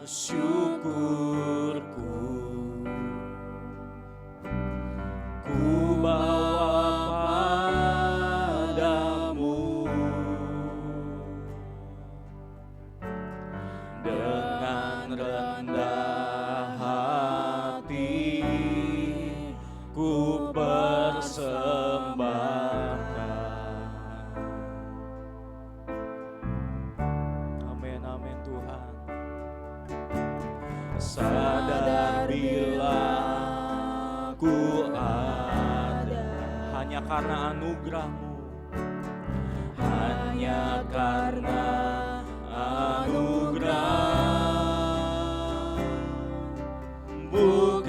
syukurku, ku bawa padamu dengan rendah hati, ku persembahkan. Amin, amin Tuhan. Sadar bila ku ada hanya karena anugerah-Mu, hanya karena anugerah, bukan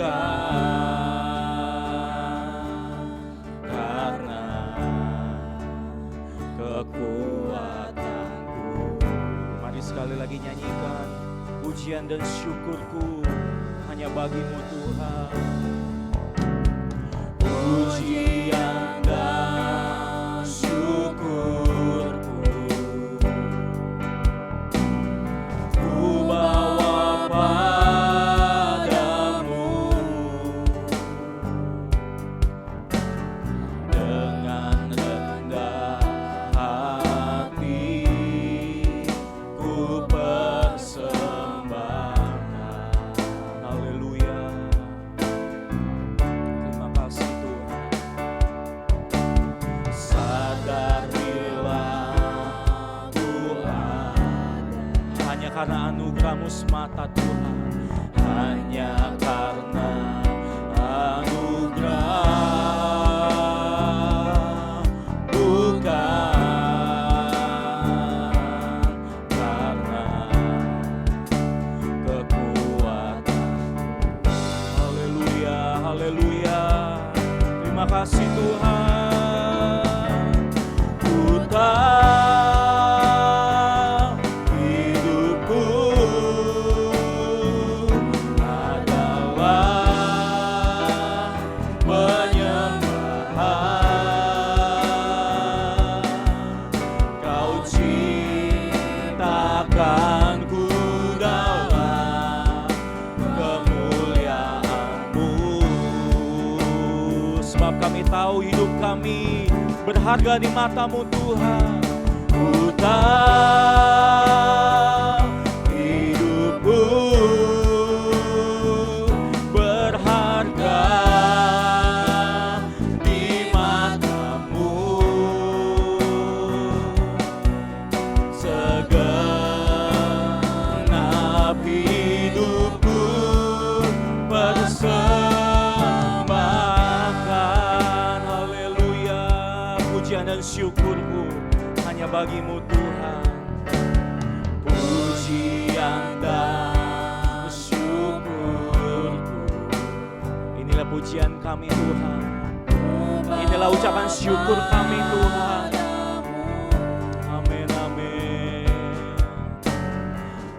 karena kekuatanku. Mari sekali lagi nyanyikan pujian dan syukurku hanya bagi-Mu Tuhan. Pujian dan syukurku, ku bawa padamu dengan rendah hati, ku persembahkan. Haleluya. Terima kasih Tuhan. Sadar bila ku ada hanya karena anugerah-Mu semata Tuhan, hanya karena anugerah, bukan karena kekuatan. Haleluya, haleluya. Terima kasih Tuhan. Ku tahu hidupku adalah penyembahan. Kau ciptakanku dalam kemuliaan-Mu. Sebab kami tahu hidup kami berharga di mata-Mu Tuhan. Ku tahu hidupku berharga di mata-Mu. Segenap hidupku persembahkan. Haleluya. Pujian dan syukurku hanya bagi-Mu Tuhan. Pujian dan syukurku, inilah pujian kami Tuhan. Inilah ucapan syukur kami Tuhan. Amin, amin.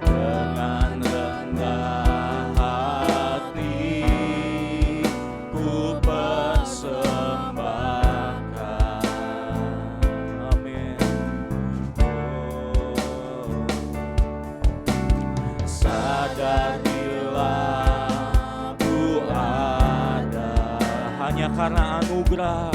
Dengan rendah hati, ku persembahkan. Amin. Sadar bila ku ada hanya karena anugerah,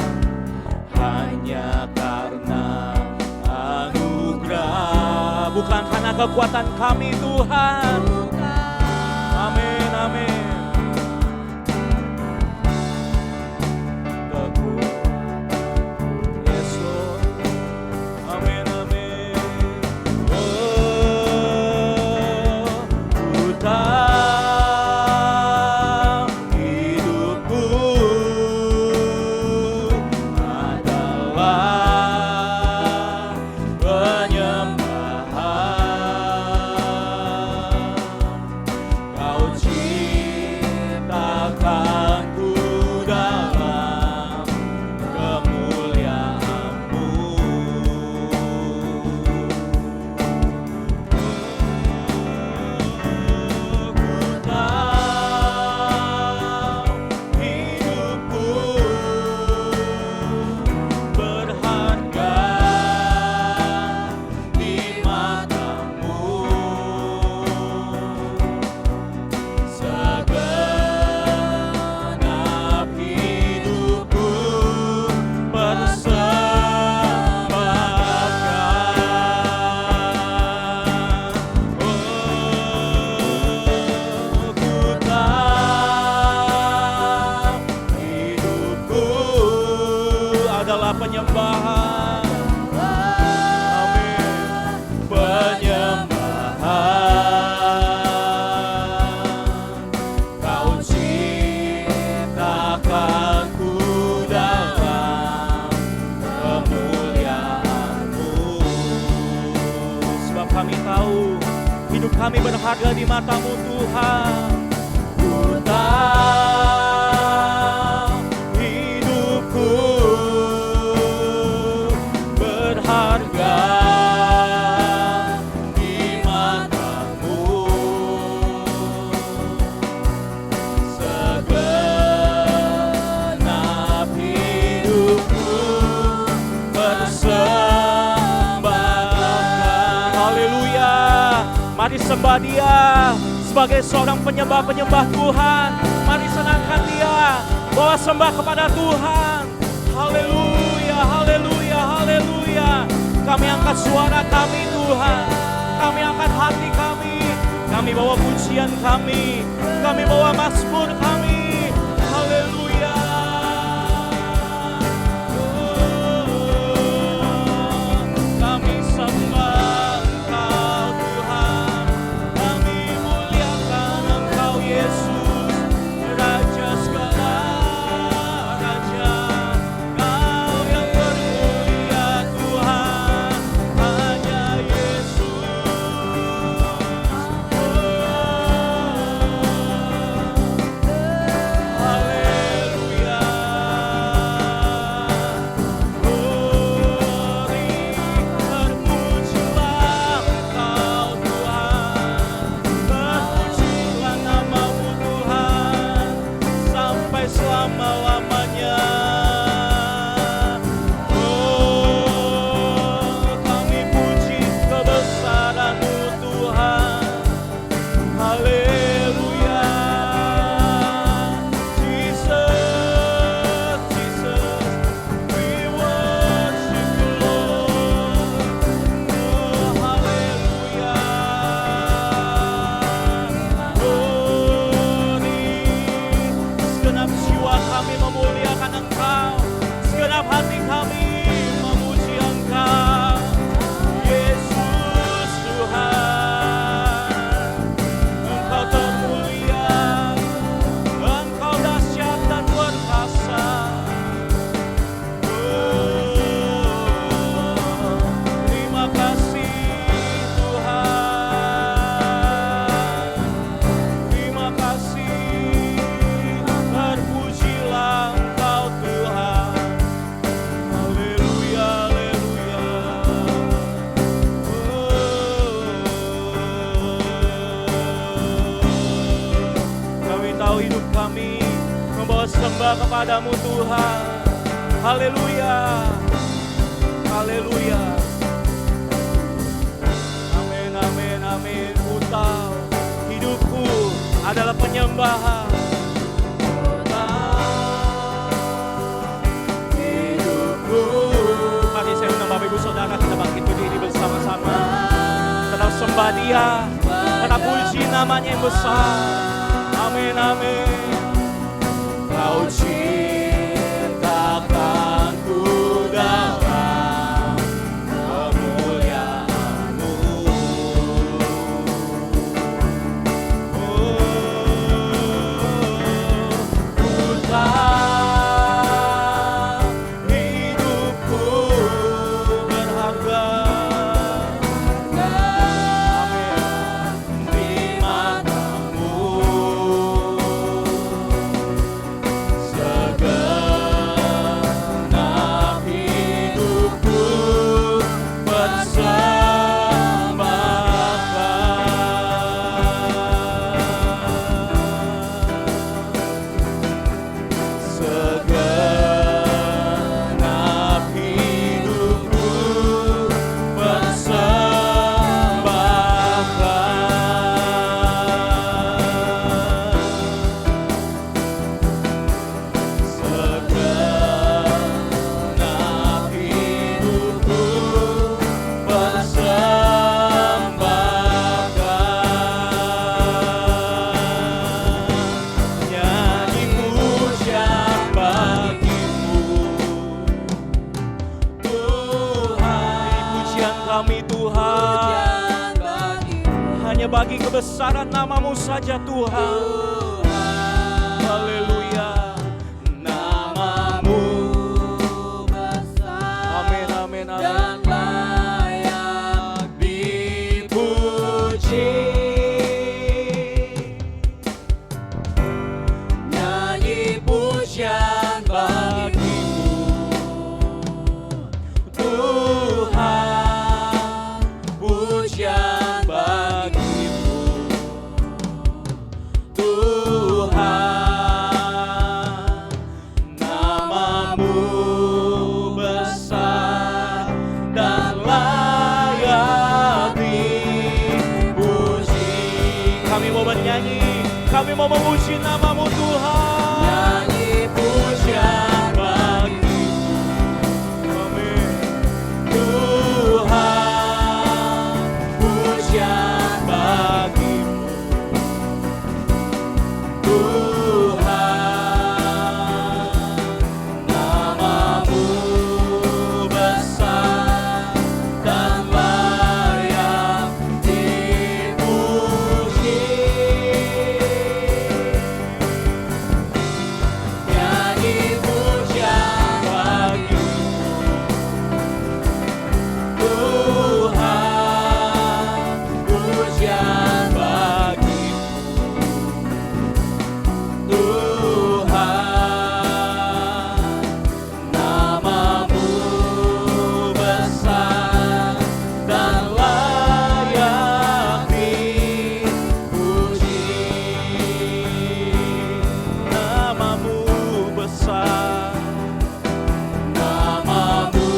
hanya karena anugerah, bukan karena kekuatan kami Tuhan. Amin, amin. Yes, Lord. Amin, amin. Ku tahu hidupku adalah penyembahan. Kau ciptakan berharga di mata-Mu Tuhan. Ku tahu hidupku berharga di mata-Mu. Segenap hidupku persembahkan. Haleluya. Mari sembah Dia sebagai seorang penyembah-penyembah Tuhan. Mari senangkan Dia, bawa sembah kepada Tuhan. Haleluya, haleluya, haleluya. Kami angkat suara kami Tuhan, kami angkat hati kami bawa pujian kami bawa mazmur kami. Haleluya. Kami sembah Engkau Tuhan, kami muliakan Engkau Yesus, Raja segala Raja. Kau yang termulia Tuhan, hanya Yesus. Haleluya. Terpujilah Engkau Tuhan, terpujilah nama-Mu Tuhan, sampai selama-lamanya. Kami puji kebesaran-Mu Tuhan. Haleluya. Jesus, Jesus, we worship you Lord. Haleluya. Segenap jiwa kami memuliakan Engkau, segenap hati kami memuji Engkau. Yesus Tuhan, Engkau termulia, Engkau dahsyat dan perkasa. Terima kasih Tuhan, terima kasih. Terpujilah Engkau Tuhan. Haleluya, haleluya. Kami tahu hidup kami membawa sembah kepada-Mu Tuhan. Haleluya, haleluya. Amin, amin, amin. Ku tahu hidupku adalah penyembahan. Hidupku. Mari saya undang Bapak Ibu Saudara, kita bangkit berdiri bersama-sama. Tetap sembah Dia, tetap puji nama-Nya yang besar. Amin, amin. Kau ciptakanku dalam kemuliaan-Mu. Ku tahu hidupku berharga. Amin. Di mata-Mu. bagi kebesaran nama-Mu saja Tuhan. Haleluya. Nama-Mu besar. Amin, amin, amin. Dan layak dipuji. Kami mau bernyanyi, kami mau memuji nama-Mu Tuhan. Nyanyi pujian bagi Amin. Tuhan, pujian bagi-Mu Tuhan, nama-Mu besar dan layak dipuji. Nyanyi pujian bagi-Mu Tuhan, pujian bagi-Mu Tuhan, nama-Mu besar dan layak dipuji. Nama-Mu besar, Nama-Mu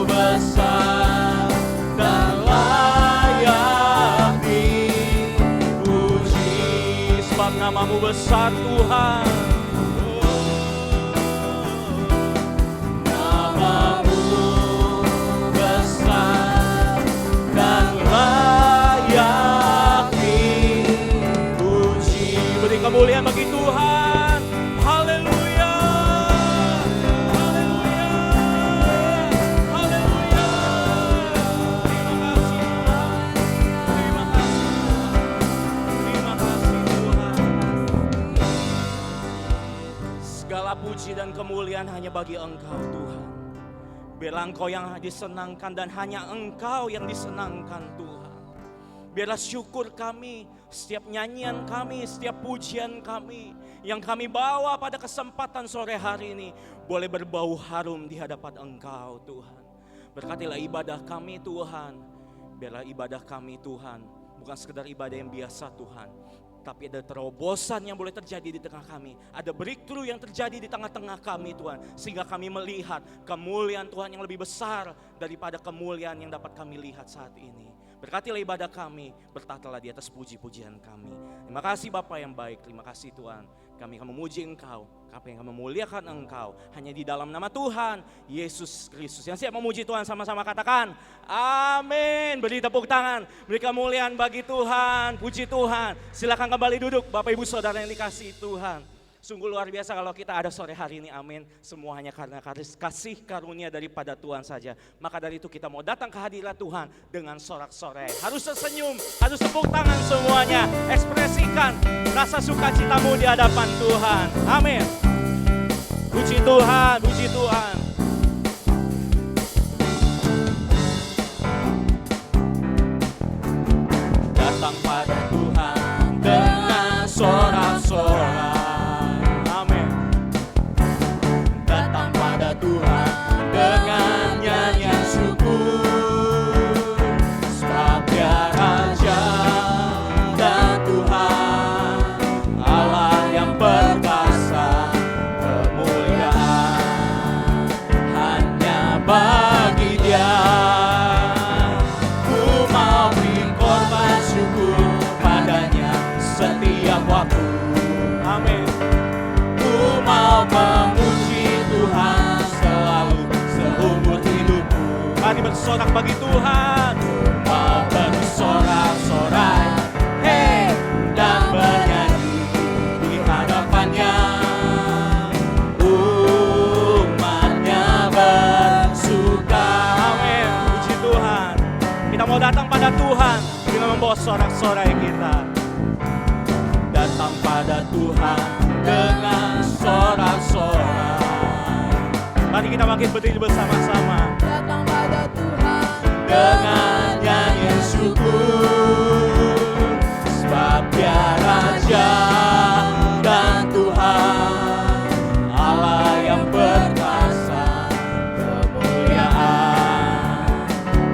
besar dan layak dipuji. sebab nama-Mu besar Tuhan. Nama-Mu besar dan layak dipuji. Beri kemuliaan bagi Tuhan. Haleluya. Haleluya. Haleluya. Terima kasih Tuhan. Terima kasih Tuhan. Segala puji dan kemuliaan hanya bagi Engkau Tuhan. Biarlah Engkau yang disenangkan dan hanya Engkau yang disenangkan Tuhan. Biarlah syukur kami, setiap nyanyian kami, setiap pujian kami yang kami bawa pada kesempatan sore hari ini boleh berbau harum di hadapan Engkau Tuhan. Berkatilah ibadah kami Tuhan. Biarlah ibadah kami Tuhan bukan sekedar ibadah yang biasa Tuhan, tapi ada terobosan yang boleh terjadi di tengah kami. Ada breakthrough yang terjadi di tengah-tengah kami Tuhan. Sehingga kami melihat kemuliaan Tuhan yang lebih besar daripada kemuliaan yang dapat kami lihat saat ini. Berkatilah ibadah kami, bertatalah di atas puji-pujian kami. Terima kasih Bapa yang baik, terima kasih Tuhan. Kami akan memuji Engkau, kami akan memuliakan Engkau. Hanya di dalam nama Tuhan, Yesus Kristus. Yang siap memuji Tuhan sama-sama katakan, amin. Beri tepuk tangan, beri kemuliaan bagi Tuhan, puji Tuhan. Silakan kembali duduk Bapak Ibu Saudara yang dikasihi Tuhan. Sungguh luar biasa kalau kita ada sore hari ini, amin. Semua hanya karena kasih karunia daripada Tuhan saja. Maka dari itu kita mau datang ke hadirat Tuhan dengan sorak-sorai. Harus tersenyum, harus tepuk tangan semuanya. Ekspresikan rasa sukacitamu di hadapan Tuhan, amin. Puji Tuhan, puji Tuhan. Datang pada Tuhan dengan sorak-sorai. Datang pada Tuhan dengan nyanyian syukur, sebab Dia Raja dan Tuhan, Allah yang perkasa, kemuliaan hanya bagi Dia. Ku mau beri korban syukur padanya setiap waktu. Amin. Ku mau memuji Tuhan selalu seumur hidupku. Mari bersorak bagi Tuhan. Mau bersorak-sorai, hey, dan bernyanyi di hadapannya. Umatnya bersuka. Amin. Puji Tuhan. Kita mau datang pada Tuhan dengan membawa sorak-sorai kita. Datang pada Tuhan dengan sorak-sorai. Mari kita makin berdiri bersama-sama. Datang pada Tuhan Dengan nyanyian syukur, sebab Dia Raja dan Tuhan, Allah yang perkasa, kemuliaan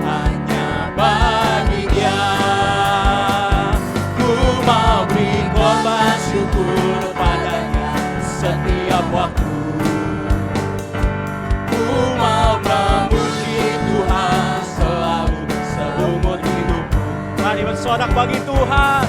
hanya bagi Dia. Ku mau beri korban syukur padanya setiap waktu. Ku mau memuji Tuhan selalu seumur hidupku. Mari bersorak bagi Tuhan.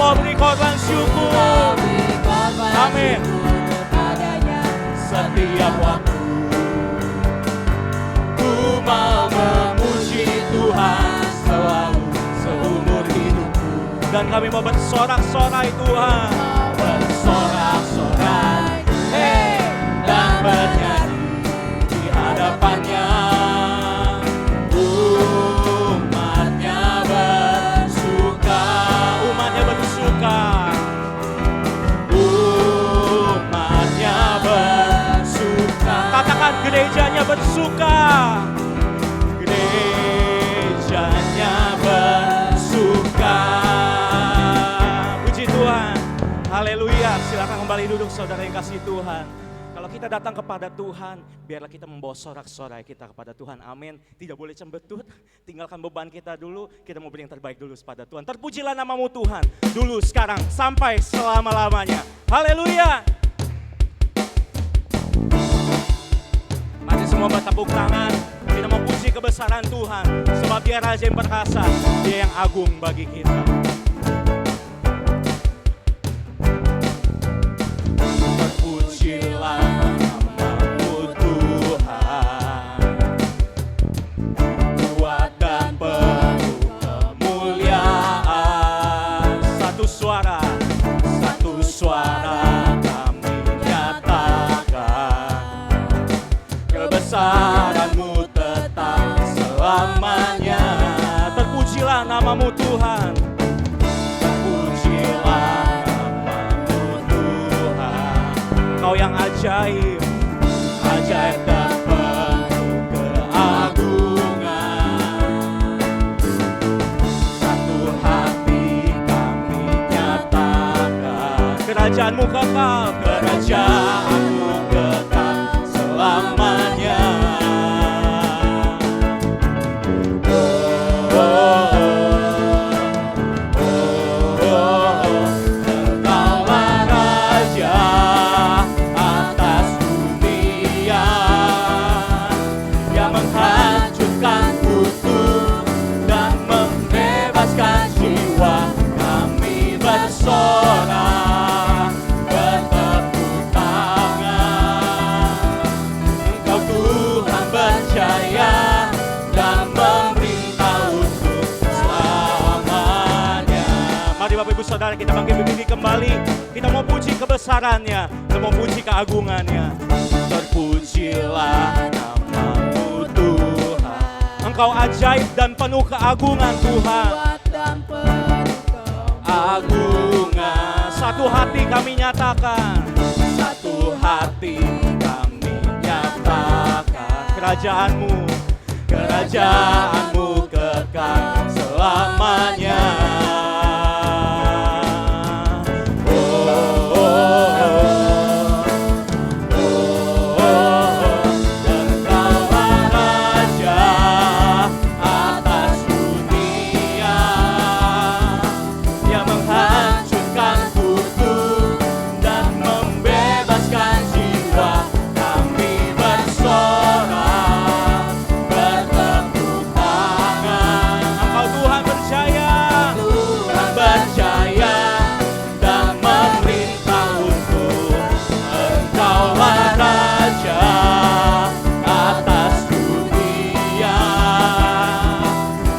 Engkau beri korban syukur. Amin. Padanya setiap waktu ku mau memuji Tuhan selalu seumur hidupku. Dan kami mau bersorak-sorai Tuhan, bersorak-sorai, dan bernyanyi di hadapannya. Umatnya bersuka, umatnya bersuka. umatnya bersuka. Katakan gerejanya bersuka. Gerejanya bersuka. Puji Tuhan. Haleluya. Silakan kembali duduk saudara yang kasih Tuhan. Kalau kita datang kepada Tuhan, biarlah kita membawa sorak-sorai kita kepada Tuhan. Amin. Tidak boleh cembetut. Tinggalkan beban kita dulu. Kita mau beri yang terbaik dulu kepada Tuhan. Terpujilah namamu Tuhan. Dulu, sekarang, sampai selama-lamanya. Haleluya. Mari semua bertepuk tangan. Kita mau puji kebesaran Tuhan. Sebab Dia Raja yang perkasa. Dia yang agung bagi kita. Terpujilah namamu Tuhan, kuat dan penuh kemuliaan. Satu suara kami nyatakan kebesaran-Mu tetap selamanya. terpujilah namamu Tuhan. Terpujilah namamu Tuhan, Kau yang ajaib. ajaib dan penuh keagungan. Satu hati kami nyatakan Kerajaanmu kekal. kerajaanmu kekal selamanya. Engkaulah Raja atas dunia yang menghancurkan kutuk dan membebaskan jiwa. Kami bersorak, bertepuk tangan. Engkau Tuhan berjaya dan memerintah untuk selamanya. Mari Bapak Ibu Saudara kita bangkit berdiri kembali. Kita mau puji kebesarannya. Kita mau puji keagungannya. Terpujilah namamu Tuhan, Engkau ajaib dan penuh keagungan Tuhan. Kuat dan penuh agungan. Satu hati kami nyatakan. Satu hati kami nyatakan Kerajaanmu. kerajaanmu kekal selamanya. Engkaulah Raja atas dunia yang menghancurkan kutuk dan membebaskan jiwa. Kami bersorak, bertepuk tangan. Engkau Tuhan berjaya. Tuhan berjaya dan memerintah untuk. Engkaulah Raja atas dunia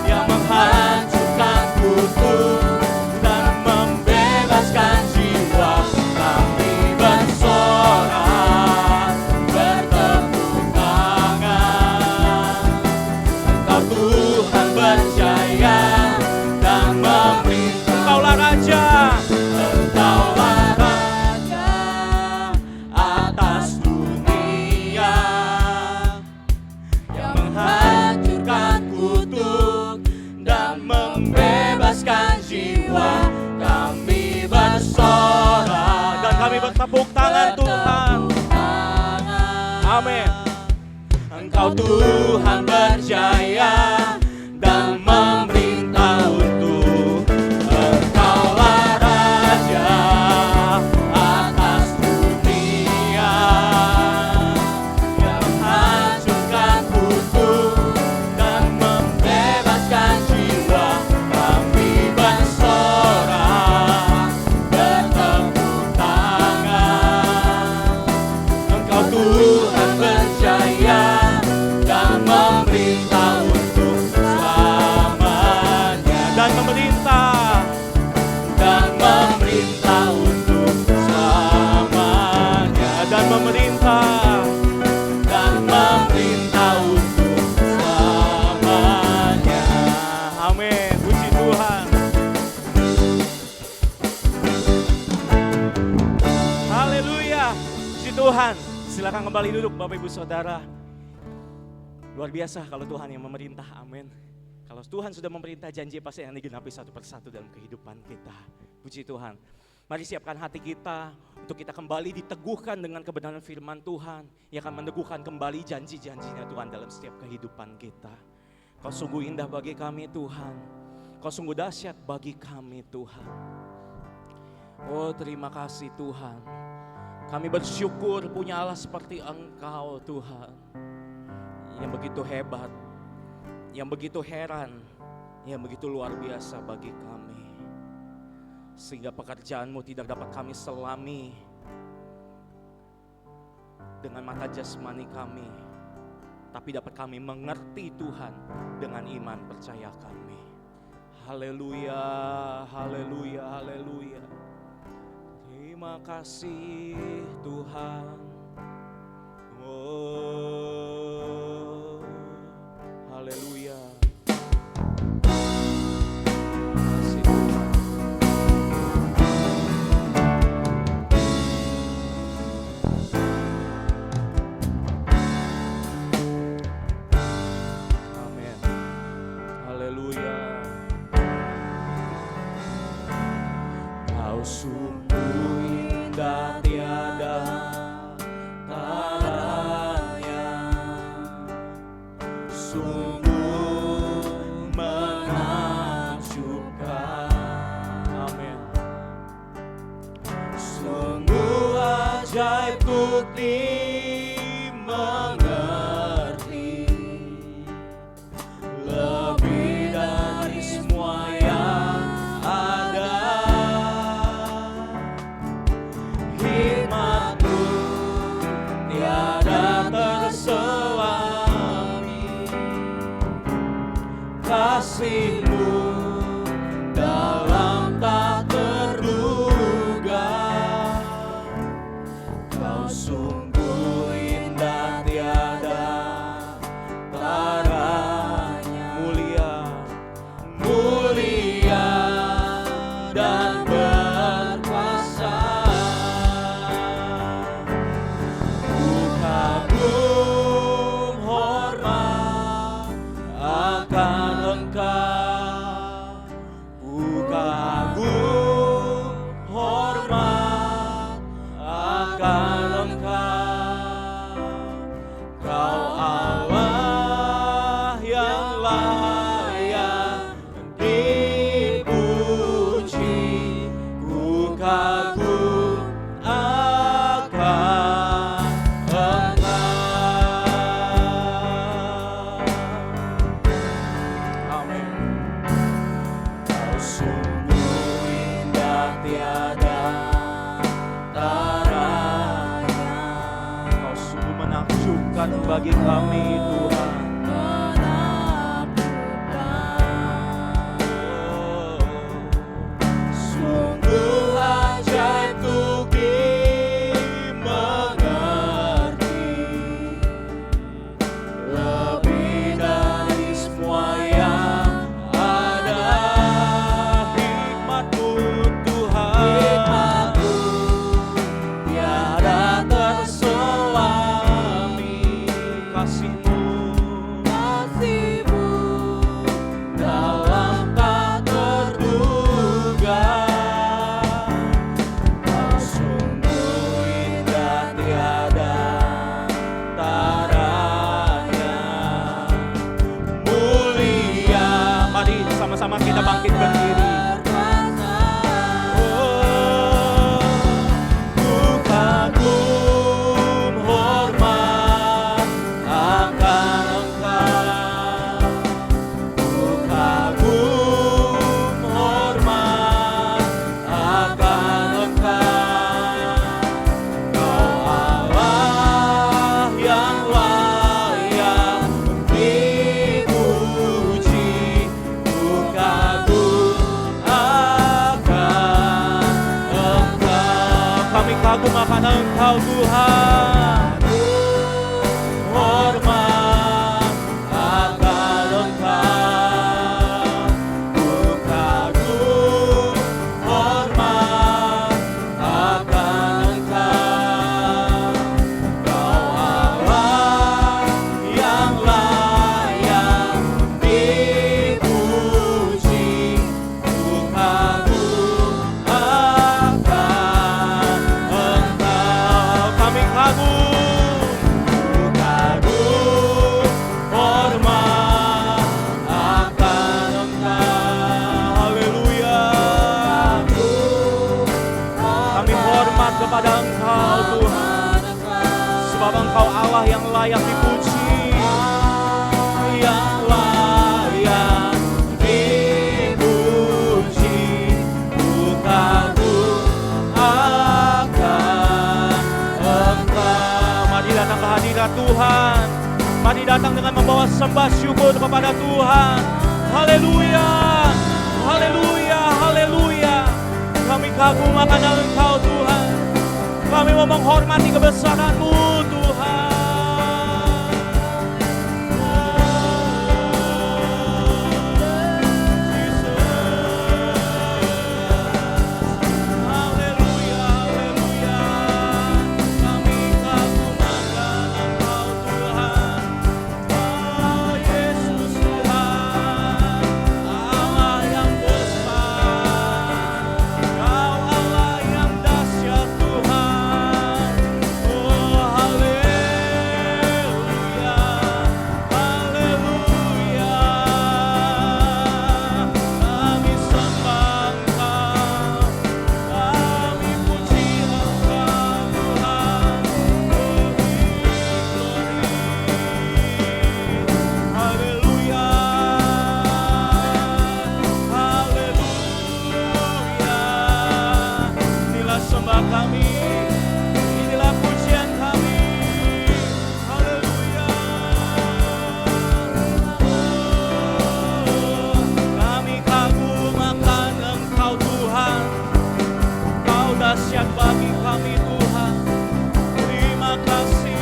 yang menghancurkan kutuk dan membebaskan jiwa. Kami bersorak, bertepuk tangan. Engkau Tuhan berjaya dan memerintah. Engkaulah Raja. Engkaulah Raja atas dunia yang menghancurkan kutuk dan membebaskan jiwa. Kami bersorak Dan kami bertepuk tangan Tuhan. bertepuk tangan. Amin. Engkau Tuhan berjaya dan memerintah untuk. Engkaulah Raja atas dunia yang menghancurkan kutuk dan membebaskan jiwa. Kami bersorak, Puji Tuhan. Silakan kembali duduk Bapak Ibu Saudara. Luar biasa kalau Tuhan yang memerintah, amin. Kalau Tuhan sudah memerintah, janji pasti yang digenapi satu persatu dalam kehidupan kita. Puji Tuhan. Mari siapkan hati kita untuk kita kembali diteguhkan dengan kebenaran firman Tuhan yang akan meneguhkan kembali janji-janjinya Tuhan dalam setiap kehidupan kita. Kau sungguh indah bagi kami Tuhan. Kau sungguh dahsyat bagi kami Tuhan. Oh terima kasih Tuhan. Kami bersyukur punya Allah seperti Engkau Tuhan. Yang begitu hebat, yang begitu heran, yang begitu luar biasa bagi kami. Sehingga pekerjaan-Mu tidak dapat kami selami dengan mata jasmani kami, tapi dapat kami mengerti Tuhan dengan iman percaya kami. Haleluya, haleluya, haleluya. Terima kasih Tuhan. Oh, haleluya. Kasih Tuhan. Amin. Haleluya. Kau sungguh indah tiada taranya, sungguh menakjubkan. Amin. Sungguh ajaib untuk dimengerti, lebih dari semua yang ada. Hikmat-Mu tiada terselami, kasih-Mu dalam tak terduga. Kau sungguh indah tiada taranya, mulia, mulia dan berkuasa. Ku kagum hormat akan Engkau, ku kagum hormat akan Engkau. Kau Allah yang layak dipuji, ku kagum akan Engkau. Amin. Kau sungguh indah tiada taranya, Kau sungguh menakjubkan bagi kami Tuhan. Sungguh ajaib untuk dimengerti, lebih dari semua yang ada. Hikmat-Mu Tuhan, tiada terselami, kasih-Mu dalam tak terduga. Kau sungguh indah tiada taranya, mulia. Mari sama-sama kita bangkit berdiri. Oh, ku kagum hormat akan Engkau, ku kagum hormat akan Engkau. Kau Allah yang layak dipuji, ku kagum akan Engkau. Kami kagum akan Engkau Tuhan. Hormat akan Engkau, ku kagum hormat akan Engkau. kepada Engkau Tuhan, sebab Engkau Allah yang layak dipuji, yang layak dipuji. Ku kagum akan Engkau. Mari datang ke hadirat Tuhan. Mari datang dengan membawa sembah syukur kepada Tuhan. Haleluya, haleluya, haleluya. Kami kagum akan Engkau Tuhan. Kami mau menghormati kebesaran-Mu Tuhan. Haleluya, haleluya. Kami kagum akan Engkau Tuhan. Oh Yesus Tuhan, Allah yang besar, Kau Allah yang dahsyat Tuhan. Oh haleluya, haleluya. Kami sembah Engkau, kami puji Engkau Tuhan. Haleluya, haleluya. Inilah sembah kami, inilah pujian kami. Haleluya. Kami kagum akan Engkau Tuhan. Kau dahsyat bagi kami Tuhan. Terima kasih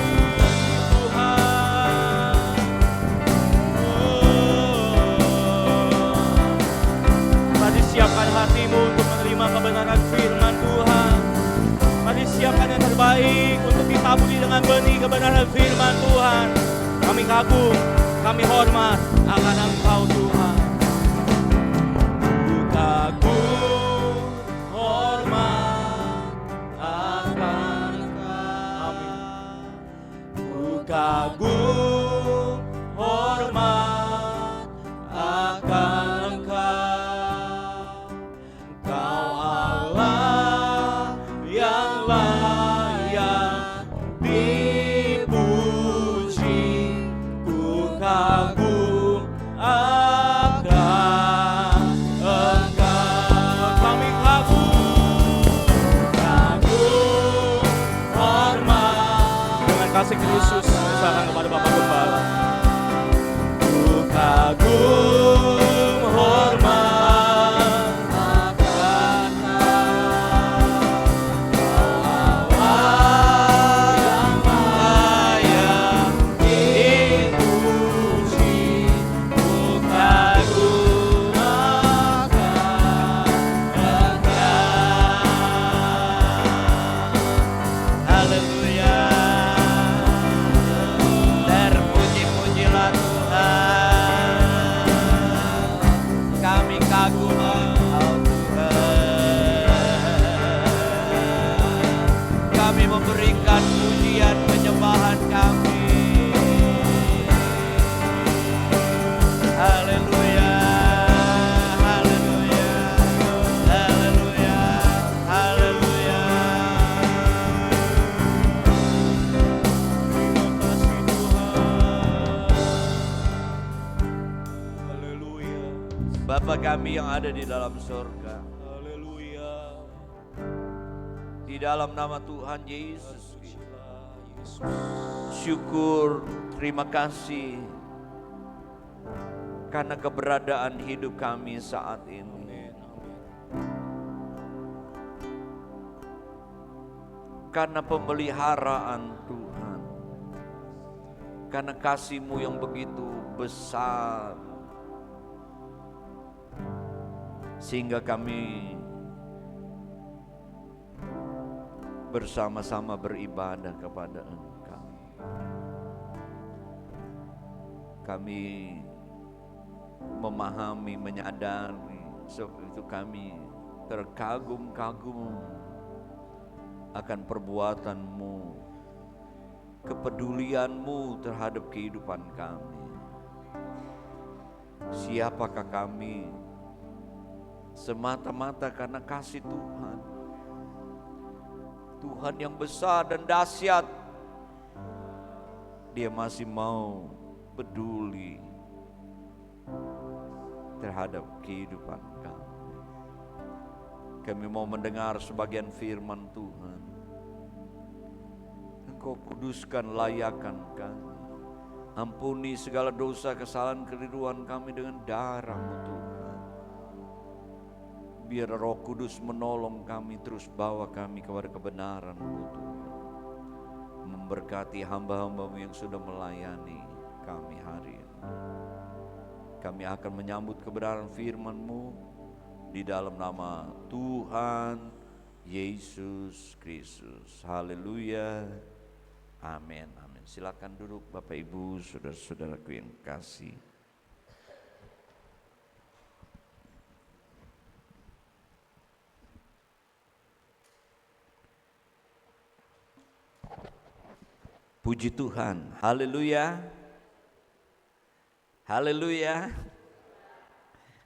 Tuhan. Mari siapkan hatimu untuk menerima kebenaran firman Tuhan. Mari siapkan yang terbaik untuk ditaburi dengan benih kebenaran firman Tuhan. Kami kagum, kami hormat akan Engkau Tuhan. Ku kagum, hormat akan Engkau. Amin. Ku kagum, hormat akan Engkau. Engkau Allah yang layak dipuji. Ku kagum akan Engkau. Kami kagum, hormat. Dengan kasih Kristus, serahkan kepada Bapa Gembala. Ku kagum, hormat akan Engkau. Allah yang layak dipuji. Ku kagum akan Engkau. Haleluya. Terpuji-pujilah Tuhan. Kami kagum Engkau Tuhan. Kami memberikan pujian penyembahan kami. Haleluya, haleluya, haleluya, haleluya. Terima kasih Tuhan. Haleluya. Bapa kami yang ada di dalam surga, Haleluya. di dalam nama Tuhan Yesus, Pujilah Yesus. syukur, terima kasih karena keberadaan hidup kami saat ini. Amin, amin. Karena pemeliharaan Tuhan, karena kasih-Mu yang begitu besar, sehingga kami bersama-sama beribadah kepada Engkau. Kami memahami, menyadari, sebab itu kami terkagum-kagum akan perbuatan-Mu, kepedulian-Mu terhadap kehidupan kami. Siapakah kami? Semata-mata karena kasih Tuhan. Tuhan yang besar dan dahsyat. Dia masih mau peduli terhadap kehidupan kami. Kami mau mendengar sebagian firman Tuhan. Engkau kuduskan, layakan kami. Ampuni segala dosa, kesalahan, keliruan kami dengan darah-Mu Tuhan. Biar Roh Kudus menolong kami, terus bawa kami kepada kebenaran-Mu Tuhan. Memberkati hamba-hamba-Mu yang sudah melayani kami hari ini. Kami akan menyambut kebenaran firman-Mu di dalam nama Tuhan Yesus Kristus. Haleluya. Amin. Amin. Silakan duduk Bapak Ibu, saudara-saudaraku yang kasih. Puji Tuhan. Haleluya. Haleluya.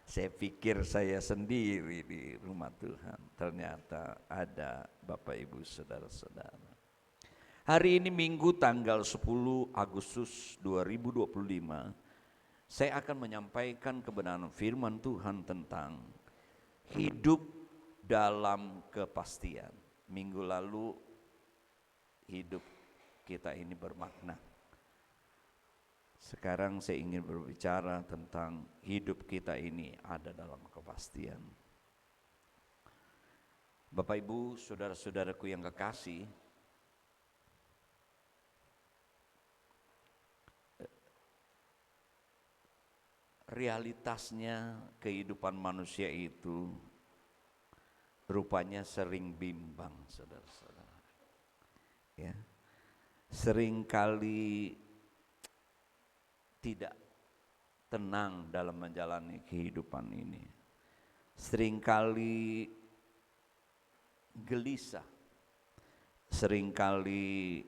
Saya pikir saya sendiri di rumah Tuhan. Ternyata ada Bapak Ibu saudara-saudara. Hari ini Minggu tanggal 10 Agustus 2025. Saya akan menyampaikan kebenaran firman Tuhan tentang hidup dalam kepastian. Minggu lalu hidup kita ini bermakna. Sekarang saya ingin berbicara tentang hidup kita ini ada dalam kepastian. Bapak Ibu, saudara-saudaraku yang kekasih, realitasnya kehidupan manusia itu rupanya sering bimbang, saudara-saudara. Ya. Seringkali tidak tenang dalam menjalani kehidupan ini. Seringkali gelisah. Seringkali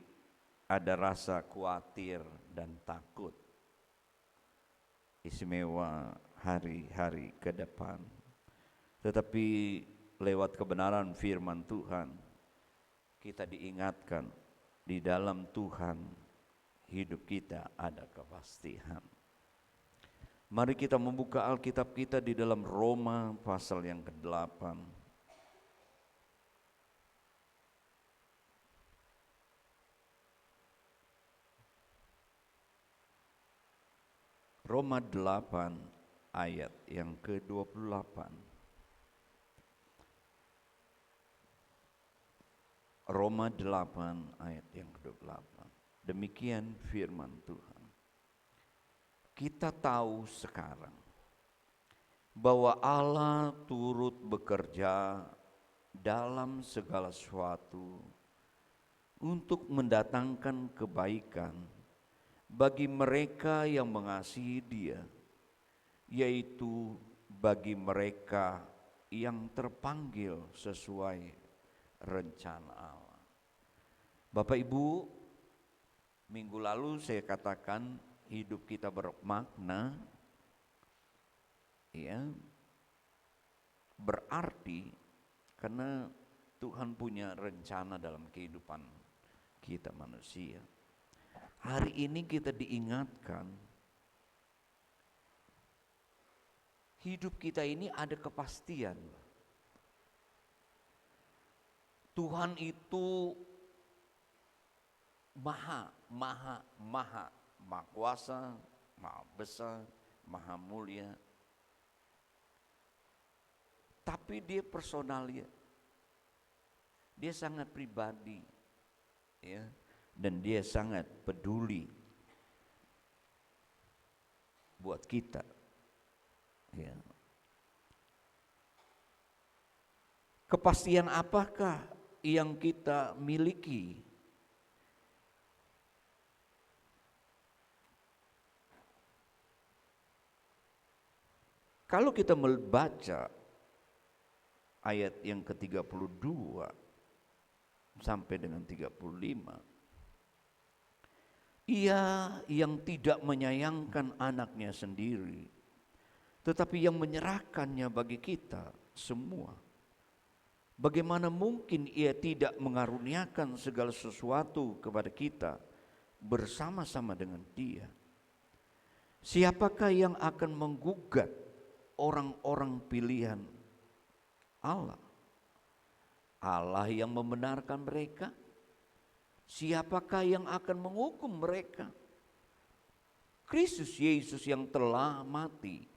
ada rasa khawatir dan takut. Istimewa hari-hari ke depan. Tetapi lewat kebenaran firman Tuhan, kita diingatkan di dalam Tuhan hidup kita ada kepastian. Mari kita membuka Alkitab kita di dalam Roma pasal yang ke-8. Roma 8 ayat yang ke-28. Roma 8 ayat yang ke-28. Demikian firman Tuhan. Kita tahu sekarang bahwa Allah turut bekerja dalam segala sesuatu untuk mendatangkan kebaikan bagi mereka yang mengasihi Dia, yaitu bagi mereka yang terpanggil sesuai rencana Allah. Bapak Ibu, minggu lalu saya katakan hidup kita bermakna, ya, berarti karena Tuhan punya rencana dalam kehidupan kita manusia. Hari ini kita diingatkan hidup kita ini ada kepastian. Tuhan itu maha kuasa, maha besar, maha mulia. Tapi Dia personal ya. Dia sangat pribadi. Ya, dan Dia sangat peduli buat kita. Ya. Kepastian apakah yang kita miliki? Kalau kita membaca ayat yang ke-32 sampai dengan 35, Ia yang tidak menyayangkan anaknya sendiri, tetapi yang menyerahkannya bagi kita semua. Bagaimana mungkin Ia tidak mengaruniakan segala sesuatu kepada kita bersama-sama dengan Dia? Siapakah yang akan menggugat orang-orang pilihan Allah? Allah yang membenarkan mereka? Siapakah yang akan menghukum mereka? Kristus Yesus yang telah mati,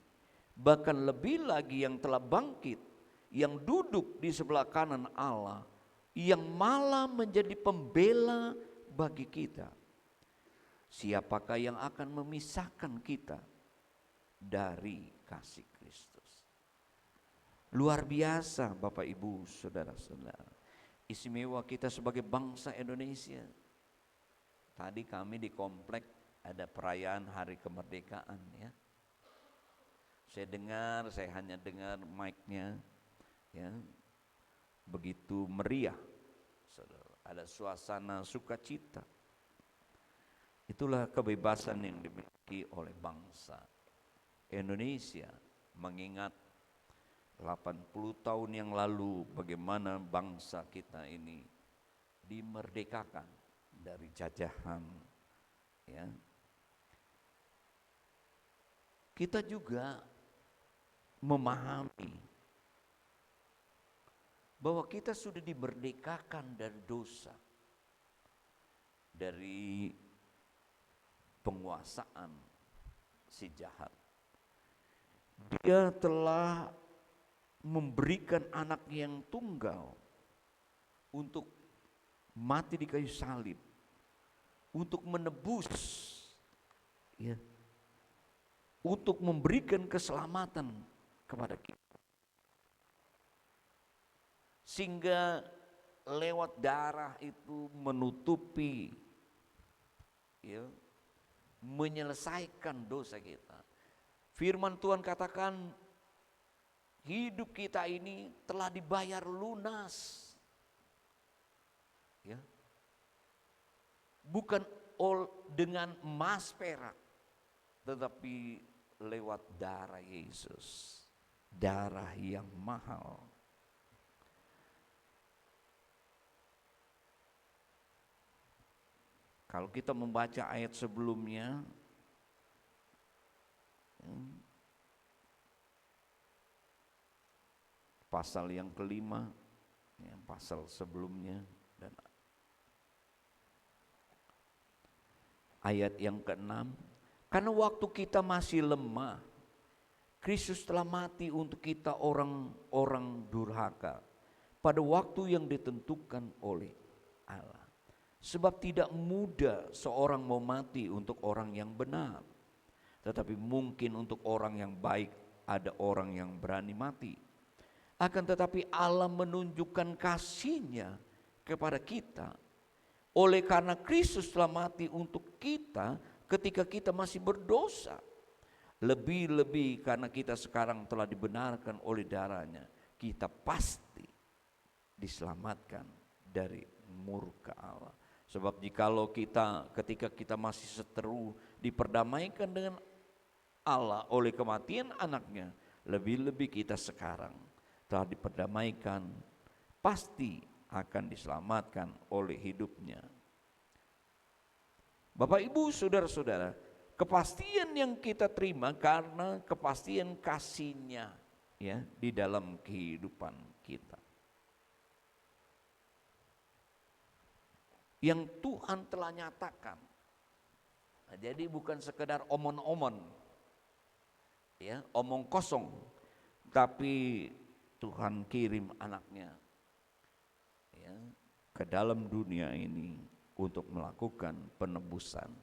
bahkan lebih lagi yang telah bangkit, yang duduk di sebelah kanan Allah, yang malah menjadi pembela bagi kita. Siapakah yang akan memisahkan kita dari kasih Kristus? Luar biasa Bapak Ibu Saudara-saudara. Istimewa kita sebagai bangsa Indonesia. Tadi kami di komplek ada perayaan hari kemerdekaan ya. Saya hanya dengar mic-nya ya. Begitu meriah. Saudara, ada suasana sukacita. Itulah kebebasan yang dimiliki oleh bangsa Indonesia, mengingat 80 tahun yang lalu bagaimana bangsa kita ini dimerdekakan dari jajahan ya. Kita juga memahami bahwa kita sudah dimerdekakan dari dosa, dari penguasaan si jahat. Dia telah memberikan anak yang tunggal untuk mati di kayu salib, untuk menebus ya, untuk memberikan keselamatan kepada kita, sehingga lewat darah itu menutupi ya, menyelesaikan dosa kita. Firman Tuhan katakan hidup kita ini telah dibayar lunas ya. Bukan dengan emas perak, tetapi lewat darah Yesus, darah yang mahal. Kalau kita membaca ayat sebelumnya, pasal yang kelima, pasal sebelumnya, dan ayat yang keenam, karena waktu kita masih lemah, Kristus telah mati untuk kita orang-orang durhaka pada waktu yang ditentukan oleh Allah. Sebab tidak mudah seorang mau mati untuk orang yang benar, tetapi mungkin untuk orang yang baik ada orang yang berani mati. Akan tetapi Allah menunjukkan kasih-Nya kepada kita oleh karena Kristus telah mati untuk kita ketika kita masih berdosa. Lebih-lebih karena kita sekarang telah dibenarkan oleh darah-Nya, kita pasti diselamatkan dari murka Allah. Sebab jikalau ketika kita masih seteru diperdamaikan dengan Allah oleh kematian anaknya, lebih-lebih kita sekarang telah diperdamaikan, pasti akan diselamatkan oleh hidupnya. Bapak Ibu Saudara-saudara, kepastian yang kita terima karena kepastian kasih-Nya ya di dalam kehidupan kita. Yang Tuhan telah nyatakan. Nah, jadi bukan sekedar omon-omon, ya, omong kosong, tapi Tuhan kirim anaknya ya, ke dalam dunia ini untuk melakukan penebusan.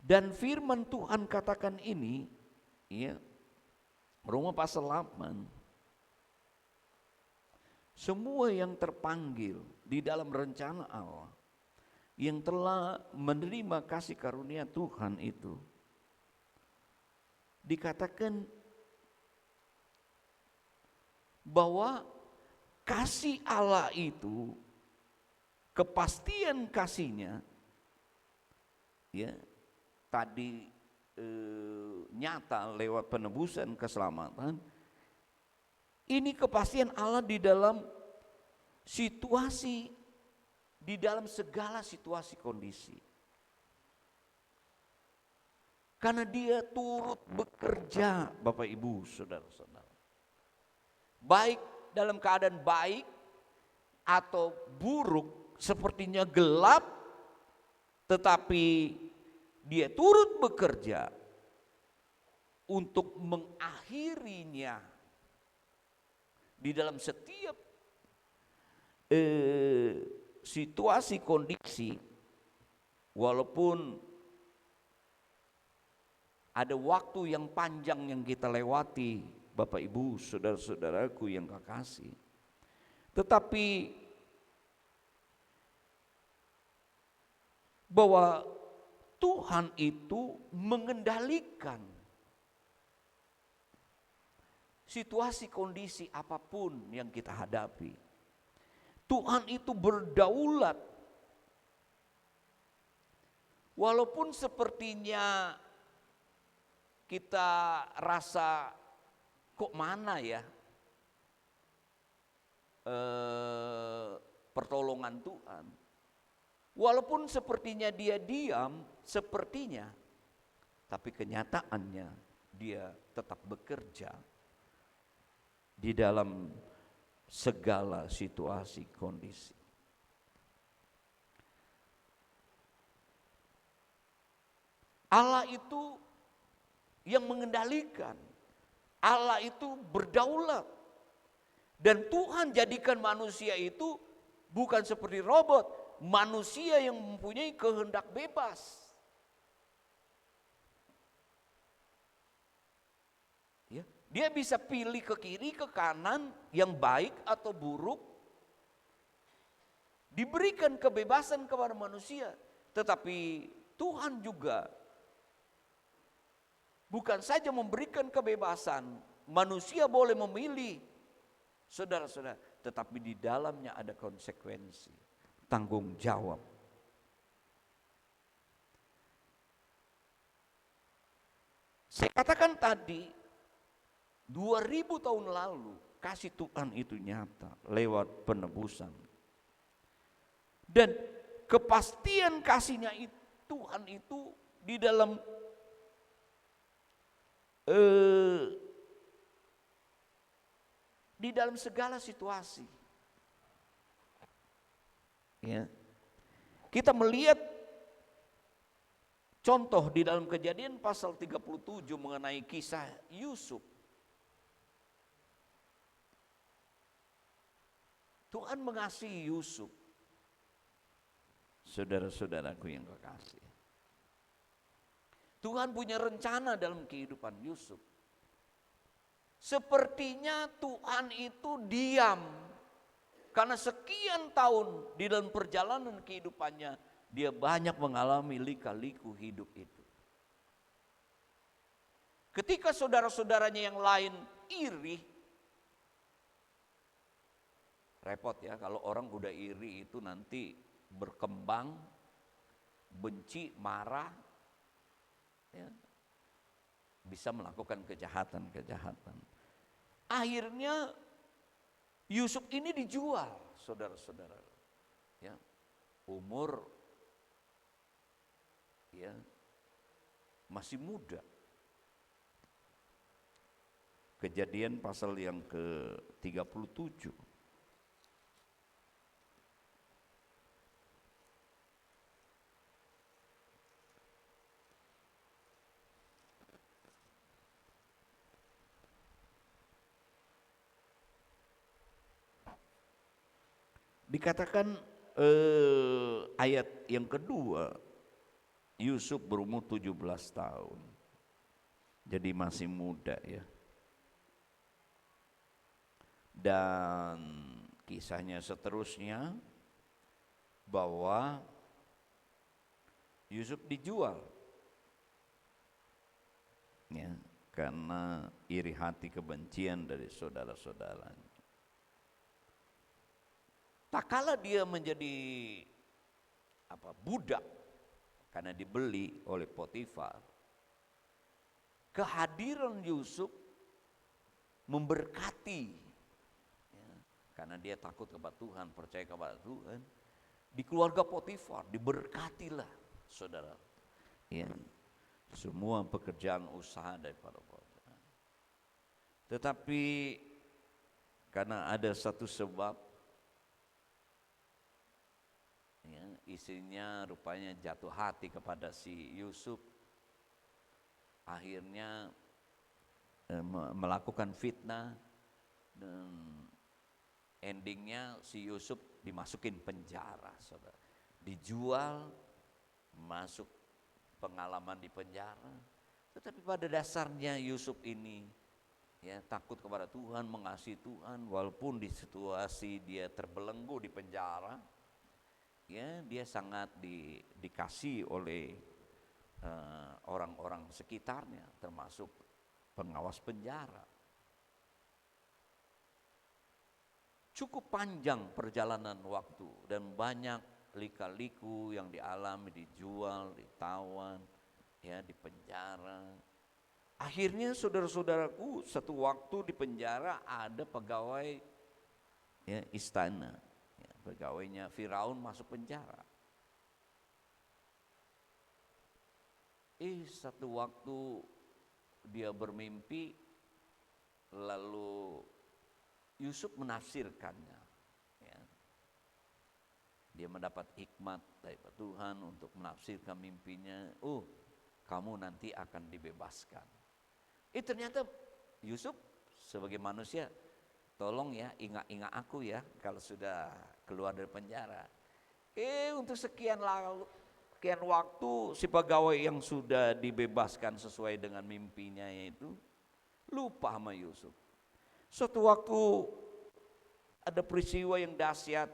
Dan firman Tuhan katakan ini, ya, Roma pasal 8. Semua yang terpanggil di dalam rencana Allah, yang telah menerima kasih karunia Tuhan itu, dikatakan bahwa kasih Allah itu, kepastian kasih-Nya, ya, tadi nyata lewat penebusan keselamatan, Ini kepastian Allah di dalam situasi, di dalam segala situasi kondisi. Karena dia turut bekerja, Bapak Ibu, saudara-saudara. Baik dalam keadaan baik atau buruk, sepertinya gelap, tetapi dia turut bekerja untuk mengakhirinya di dalam setiap situasi kondisi, walaupun ada waktu yang panjang yang kita lewati, Bapak Ibu, saudara-saudaraku yang kekasih, tetapi bahwa Tuhan itu mengendalikan situasi kondisi apapun yang kita hadapi. Tuhan itu berdaulat. Walaupun sepertinya kita rasa kok mana ya pertolongan Tuhan. Walaupun sepertinya dia diam, sepertinya, tapi kenyataannya dia tetap bekerja di dalam segala situasi kondisi. Allah itu yang mengendalikan, Allah itu berdaulat, dan Tuhan jadikan manusia itu bukan seperti robot. Manusia yang mempunyai kehendak bebas. Ya, dia bisa pilih ke kiri, ke kanan, yang baik atau buruk. Diberikan kebebasan kepada manusia. Tetapi Tuhan juga bukan saja memberikan kebebasan, manusia boleh memilih, saudara-saudara, tetapi di dalamnya ada konsekuensi. Tanggung jawab. Saya katakan tadi 2000 tahun lalu kasih Tuhan itu nyata lewat penebusan. Dan kepastian kasihnya itu, Tuhan itu di dalam segala situasi. Ya. Kita melihat contoh di dalam Kejadian pasal 37 mengenai kisah Yusuf. Tuhan mengasihi Yusuf. Saudara-saudaraku yang kekasih. Tuhan punya rencana dalam kehidupan Yusuf. Sepertinya Tuhan itu diam. Karena sekian tahun di dalam perjalanan kehidupannya, dia banyak mengalami lika-liku hidup itu. Ketika saudara-saudaranya yang lain iri, repot ya kalau orang udah iri itu nanti berkembang, benci, marah, ya, bisa melakukan kejahatan-kejahatan. Akhirnya Yusuf ini dijual, saudara-saudara. Ya, umur ya masih muda. Kejadian pasal yang ke-37. Dikatakan ayat yang kedua, Yusuf berumur 17 tahun. Jadi masih muda ya. Dan kisahnya seterusnya bahwa Yusuf dijual. Ya, karena iri hati kebencian dari saudara-saudaranya. Tak kala dia menjadi budak karena dibeli oleh Potifar, kehadiran Yusuf memberkati karena dia takut kepada Tuhan, percaya kepada Tuhan. Di keluarga Potifar diberkatilah saudara, ya, semua pekerjaan usaha daripada Potifar. Tetapi karena ada satu sebab, ya, istrinya rupanya jatuh hati kepada si Yusuf, akhirnya melakukan fitnah, dan endingnya si Yusuf dimasukin penjara, saudara. Dijual, masuk pengalaman di penjara. Tetapi pada dasarnya Yusuf ini, ya, takut kepada Tuhan, mengasihi Tuhan, walaupun di situasi dia terbelenggu di penjara, ya, dia sangat dikasih oleh orang-orang sekitarnya, termasuk pengawas penjara. Cukup panjang perjalanan waktu dan banyak lika-liku yang dialami, dijual, ditawan, ya, di penjara. Akhirnya saudara-saudaraku, satu waktu di penjara ada pegawai, ya, istana, ya, pegawainya Firaun masuk penjara. Satu waktu dia bermimpi, lalu Yusuf menafsirkannya, ya. Dia mendapat hikmat dari Tuhan untuk menafsirkan mimpinya. Oh, kamu nanti akan dibebaskan. Ternyata Yusuf sebagai manusia, tolong ya, ingat aku ya kalau sudah keluar dari penjara. Untuk sekian waktu si pegawai yang sudah dibebaskan sesuai dengan mimpinya itu lupa sama Yusuf. Suatu waktu ada peristiwa yang dahsyat.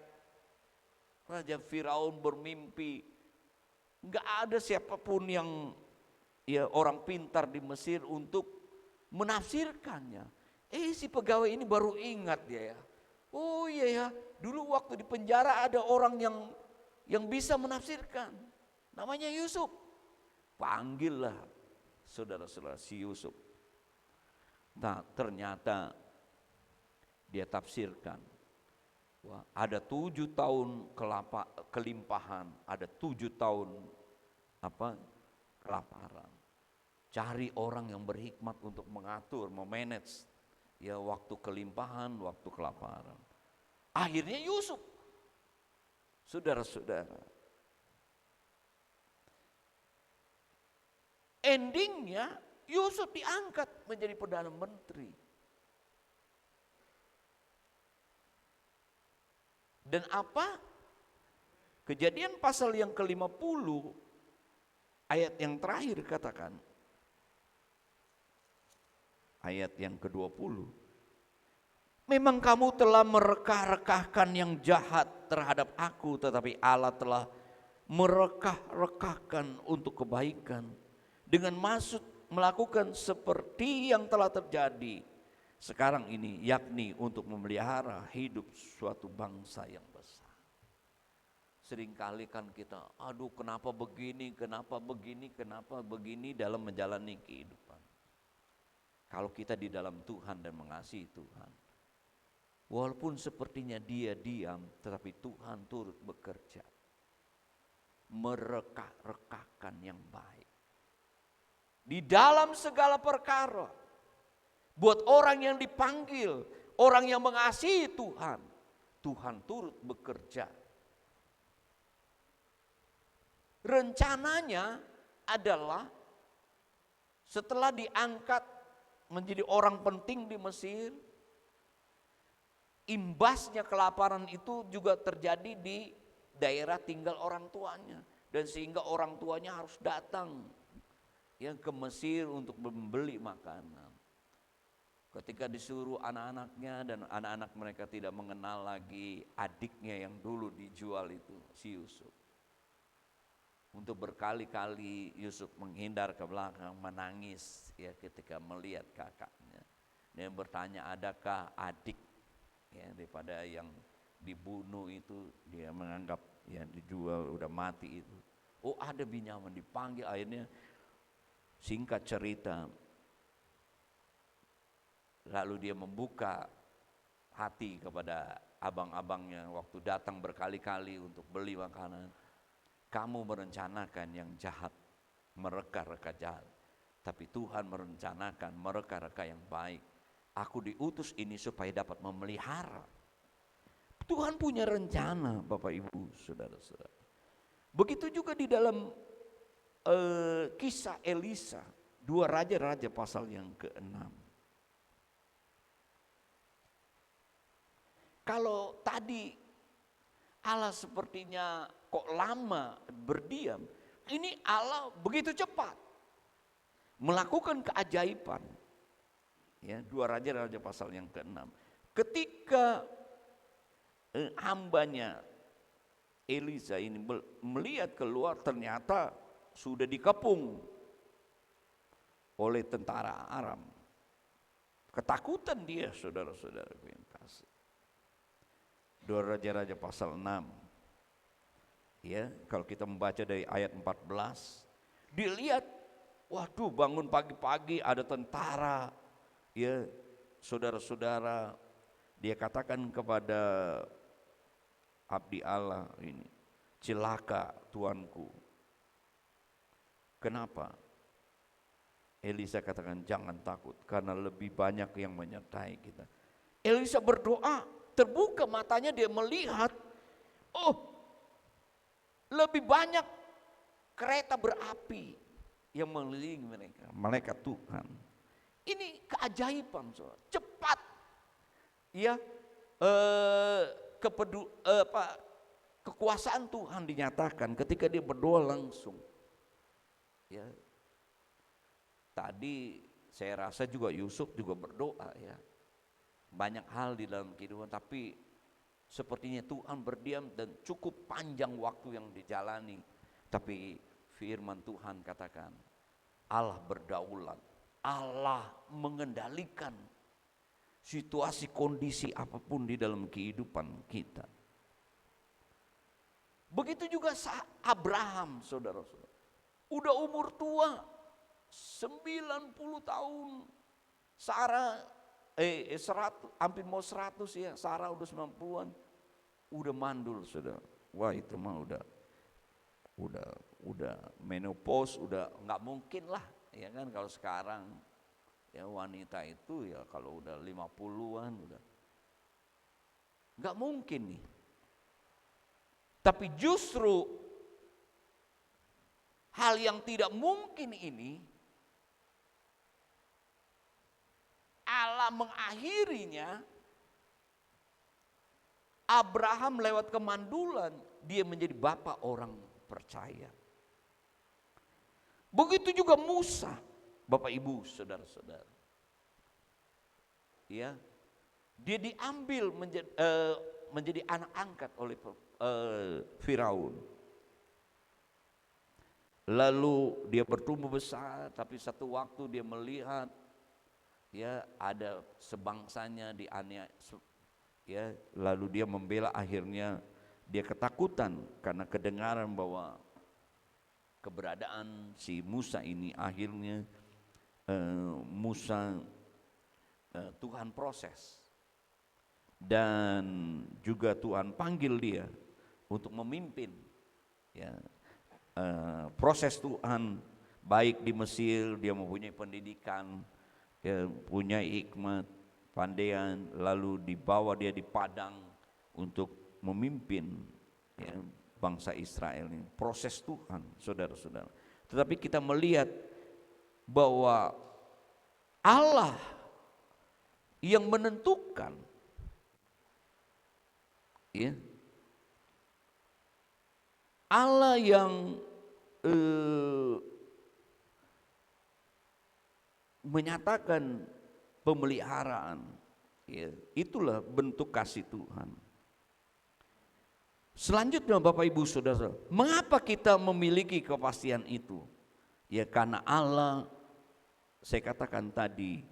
Raja Firaun bermimpi, nggak ada siapapun yang, ya, orang pintar di Mesir untuk menafsirkannya. Si pegawai ini baru ingat dia, ya. Oh iya ya, dulu waktu di penjara ada orang yang bisa menafsirkan. Namanya Yusuf. Panggillah saudara-saudara si Yusuf. Nah, ternyata dia tafsirkan, wah, ada 7 tahun kelimpahan, ada 7 tahun kelaparan. Cari orang yang berhikmat untuk mengatur, memanage, ya, waktu kelimpahan, waktu kelaparan. Akhirnya Yusuf, saudara-saudara, endingnya Yusuf diangkat menjadi Perdana Menteri. Dan apa? Kejadian pasal yang ke-50 ayat yang terakhir katakan, ayat yang ke-20, memang kamu telah merekah-rekahkan yang jahat terhadap aku, tetapi Allah telah merekah-rekahkan untuk kebaikan dengan maksud melakukan seperti yang telah terjadi sekarang ini, yakni untuk memelihara hidup suatu bangsa yang besar. Seringkali kan kita, aduh kenapa begini dalam menjalani kehidupan. Kalau kita di dalam Tuhan dan mengasihi Tuhan, walaupun sepertinya dia diam, tetapi Tuhan turut bekerja, merekah-rekahkan yang baik di dalam segala perkara. Buat orang yang dipanggil, orang yang mengasihi Tuhan, Tuhan turut bekerja. Rencananya adalah setelah diangkat menjadi orang penting di Mesir, imbasnya kelaparan itu juga terjadi di daerah tinggal orang tuanya. Dan sehingga orang tuanya harus datang, ya, ke Mesir untuk membeli makanan. Ketika disuruh anak-anaknya, dan anak-anak mereka tidak mengenal lagi adiknya yang dulu dijual itu, si Yusuf. Untuk berkali-kali Yusuf menghindar ke belakang, menangis, ya, ketika melihat kakaknya. Dia bertanya, adakah adik, ya, daripada yang dibunuh itu, dia menganggap, ya, dijual udah mati itu. Oh, ada Binyamin, dipanggil. Akhirnya singkat cerita, lalu dia membuka hati kepada abang-abangnya waktu datang berkali-kali untuk beli makanan. Kamu merencanakan yang jahat, mereka-reka jahat. Tapi Tuhan merencanakan mereka-reka yang baik. Aku diutus ini supaya dapat memelihara. Tuhan punya rencana, Bapak Ibu, saudara-saudara. Begitu juga di dalam kisah Elisa, 2 Raja-Raja pasal yang ke-6. Kalau tadi Allah sepertinya kok lama berdiam, ini Allah begitu cepat melakukan keajaiban. Ya, 2 Raja-Raja pasal yang ke-6. Ketika hambanya Elisa ini melihat keluar, ternyata sudah dikepung oleh tentara Aram. Ketakutan dia, saudara-saudara yang kasih. 2 Raja-Raja pasal 6. Ya, kalau kita membaca dari ayat 14, dilihat, waduh, bangun pagi-pagi ada tentara. Ya, saudara-saudara, dia katakan kepada abdi Allah ini, celaka tuanku. Kenapa? Elisa katakan jangan takut karena lebih banyak yang menyertai kita. Elisa berdoa, terbuka matanya, dia melihat, oh, lebih banyak kereta berapi yang mengelilingi mereka, malaikat Tuhan. Ini keajaiban, saudara. Cepat, ya, kekuasaan Tuhan dinyatakan ketika dia berdoa langsung. Ya, tadi saya rasa juga Yusuf juga berdoa, ya, banyak hal di dalam kehidupan, tapi sepertinya Tuhan berdiam dan cukup panjang waktu yang dijalani. Tapi firman Tuhan katakan Allah berdaulat, Allah mengendalikan situasi kondisi apapun di dalam kehidupan kita. Begitu juga Abraham, saudara-saudara, udah umur tua 90 tahun, Sarah 100, hampir mau 100 ya, Sarah udah 90-an, udah mandul, saudara. Wah, itu mah udah menopause, udah nggak mungkin lah, ya kan, kalau sekarang ya wanita itu ya kalau udah 50-an udah nggak mungkin nih. Tapi justru hal yang tidak mungkin ini Allah mengakhirinya. Abraham lewat kemandulan dia menjadi bapak orang percaya. Begitu juga Musa, Bapak Ibu, saudara-saudara. Ya, dia diambil menjadi anak angkat oleh Firaun. Lalu dia bertumbuh besar, tapi satu waktu dia melihat, ya, ada sebangsanya dianiaya, ya, lalu dia membela. Akhirnya dia ketakutan karena kedengaran bahwa keberadaan si Musa ini. Akhirnya Musa Tuhan proses dan juga Tuhan panggil dia untuk memimpin, ya, proses Tuhan. Baik di Mesir dia mempunyai pendidikan, ya, punya hikmat, pandaian, lalu dibawa dia di padang untuk memimpin, ya, bangsa Israel ini. Proses Tuhan, saudara-saudara. Tetapi kita melihat bahwa Allah yang menentukan, ya, Allah yang menyatakan pemeliharaan, ya, itulah bentuk kasih Tuhan. Selanjutnya Bapak Ibu Saudara, mengapa kita memiliki kepastian itu? Ya karena Allah, saya katakan tadi,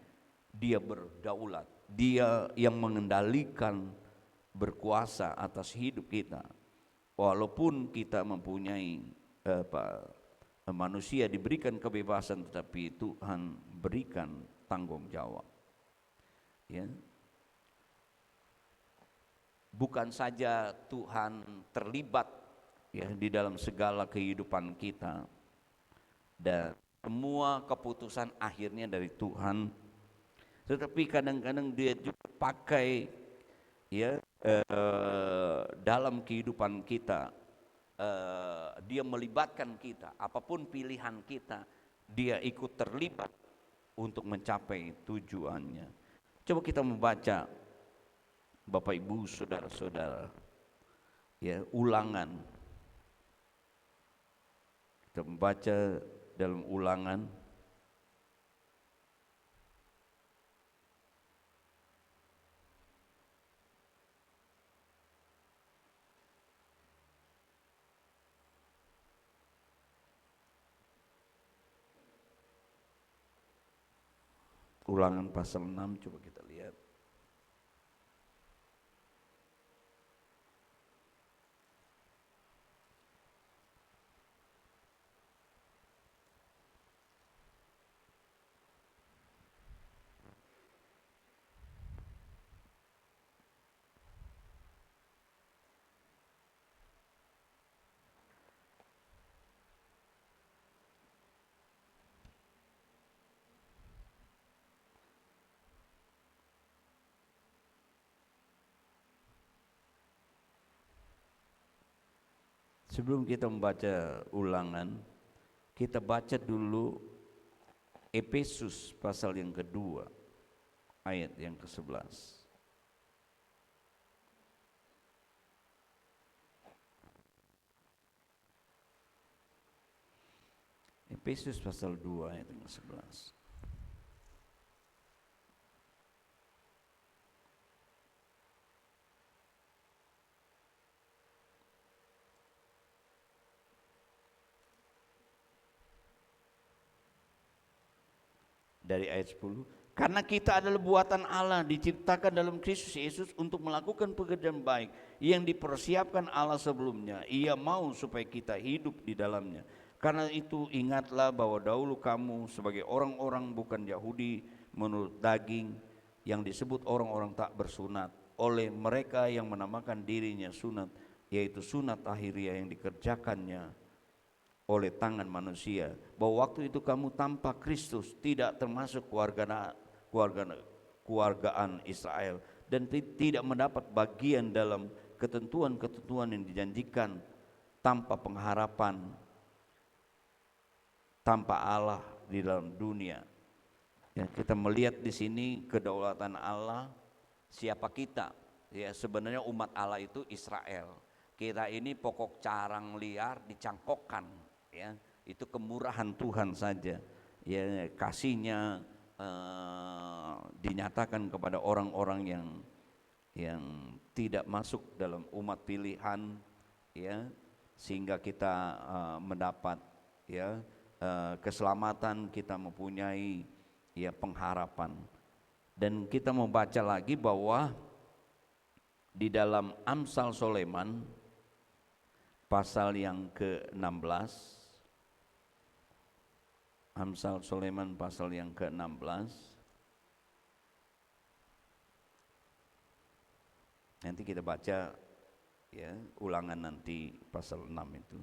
dia berdaulat, dia yang mengendalikan, berkuasa atas hidup kita. Walaupun kita mempunyai manusia diberikan kebebasan, tetapi Tuhan berikan tanggung jawab. Ya. bukan saja Tuhan terlibat ya di dalam segala kehidupan kita, dan semua keputusan akhirnya dari Tuhan, tetapi kadang-kadang dia juga pakai ya dalam kehidupan kita, dia melibatkan kita, apapun pilihan kita, dia ikut terlibat untuk mencapai tujuannya. Coba kita membaca Bapak Ibu saudara-saudara ya, Ulangan. Kita membaca dalam Ulangan Ulangan pasal 6, coba kita lihat. Sebelum kita membaca Ulangan, kita baca dulu Efesus pasal yang kedua, ayat yang ke-11. Efesus pasal 2 ayat yang ke-11. Dari ayat 10, karena kita adalah buatan Allah, diciptakan dalam Kristus Yesus untuk melakukan pekerjaan baik yang dipersiapkan Allah sebelumnya. Ia mau supaya kita hidup di dalamnya. Karena itu ingatlah bahwa dahulu kamu sebagai orang-orang bukan Yahudi menurut daging, yang disebut orang-orang tak bersunat oleh mereka yang menamakan dirinya sunat, yaitu sunat lahiriah yang dikerjakannya oleh tangan manusia, bahwa waktu itu kamu tanpa Kristus, tidak termasuk keluargaan Israel, dan tidak mendapat bagian dalam ketentuan-ketentuan yang dijanjikan, tanpa pengharapan, tanpa Allah di dalam dunia. Ya, kita melihat di sini kedaulatan Allah. Siapa kita? Ya, sebenarnya umat Allah itu Israel. Kita ini pokok carang liar dicangkokkan. Ya, itu kemurahan Tuhan saja. Ya, kasihnya dinyatakan kepada orang-orang yang tidak masuk dalam umat pilihan, ya, sehingga kita mendapat ya keselamatan, kita mempunyai ya pengharapan. Dan kita membaca lagi bahwa di dalam Amsal Soleman pasal yang ke-16, Amsal Soleman pasal yang ke-16, nanti kita baca ya Ulangan nanti pasal 6 itu.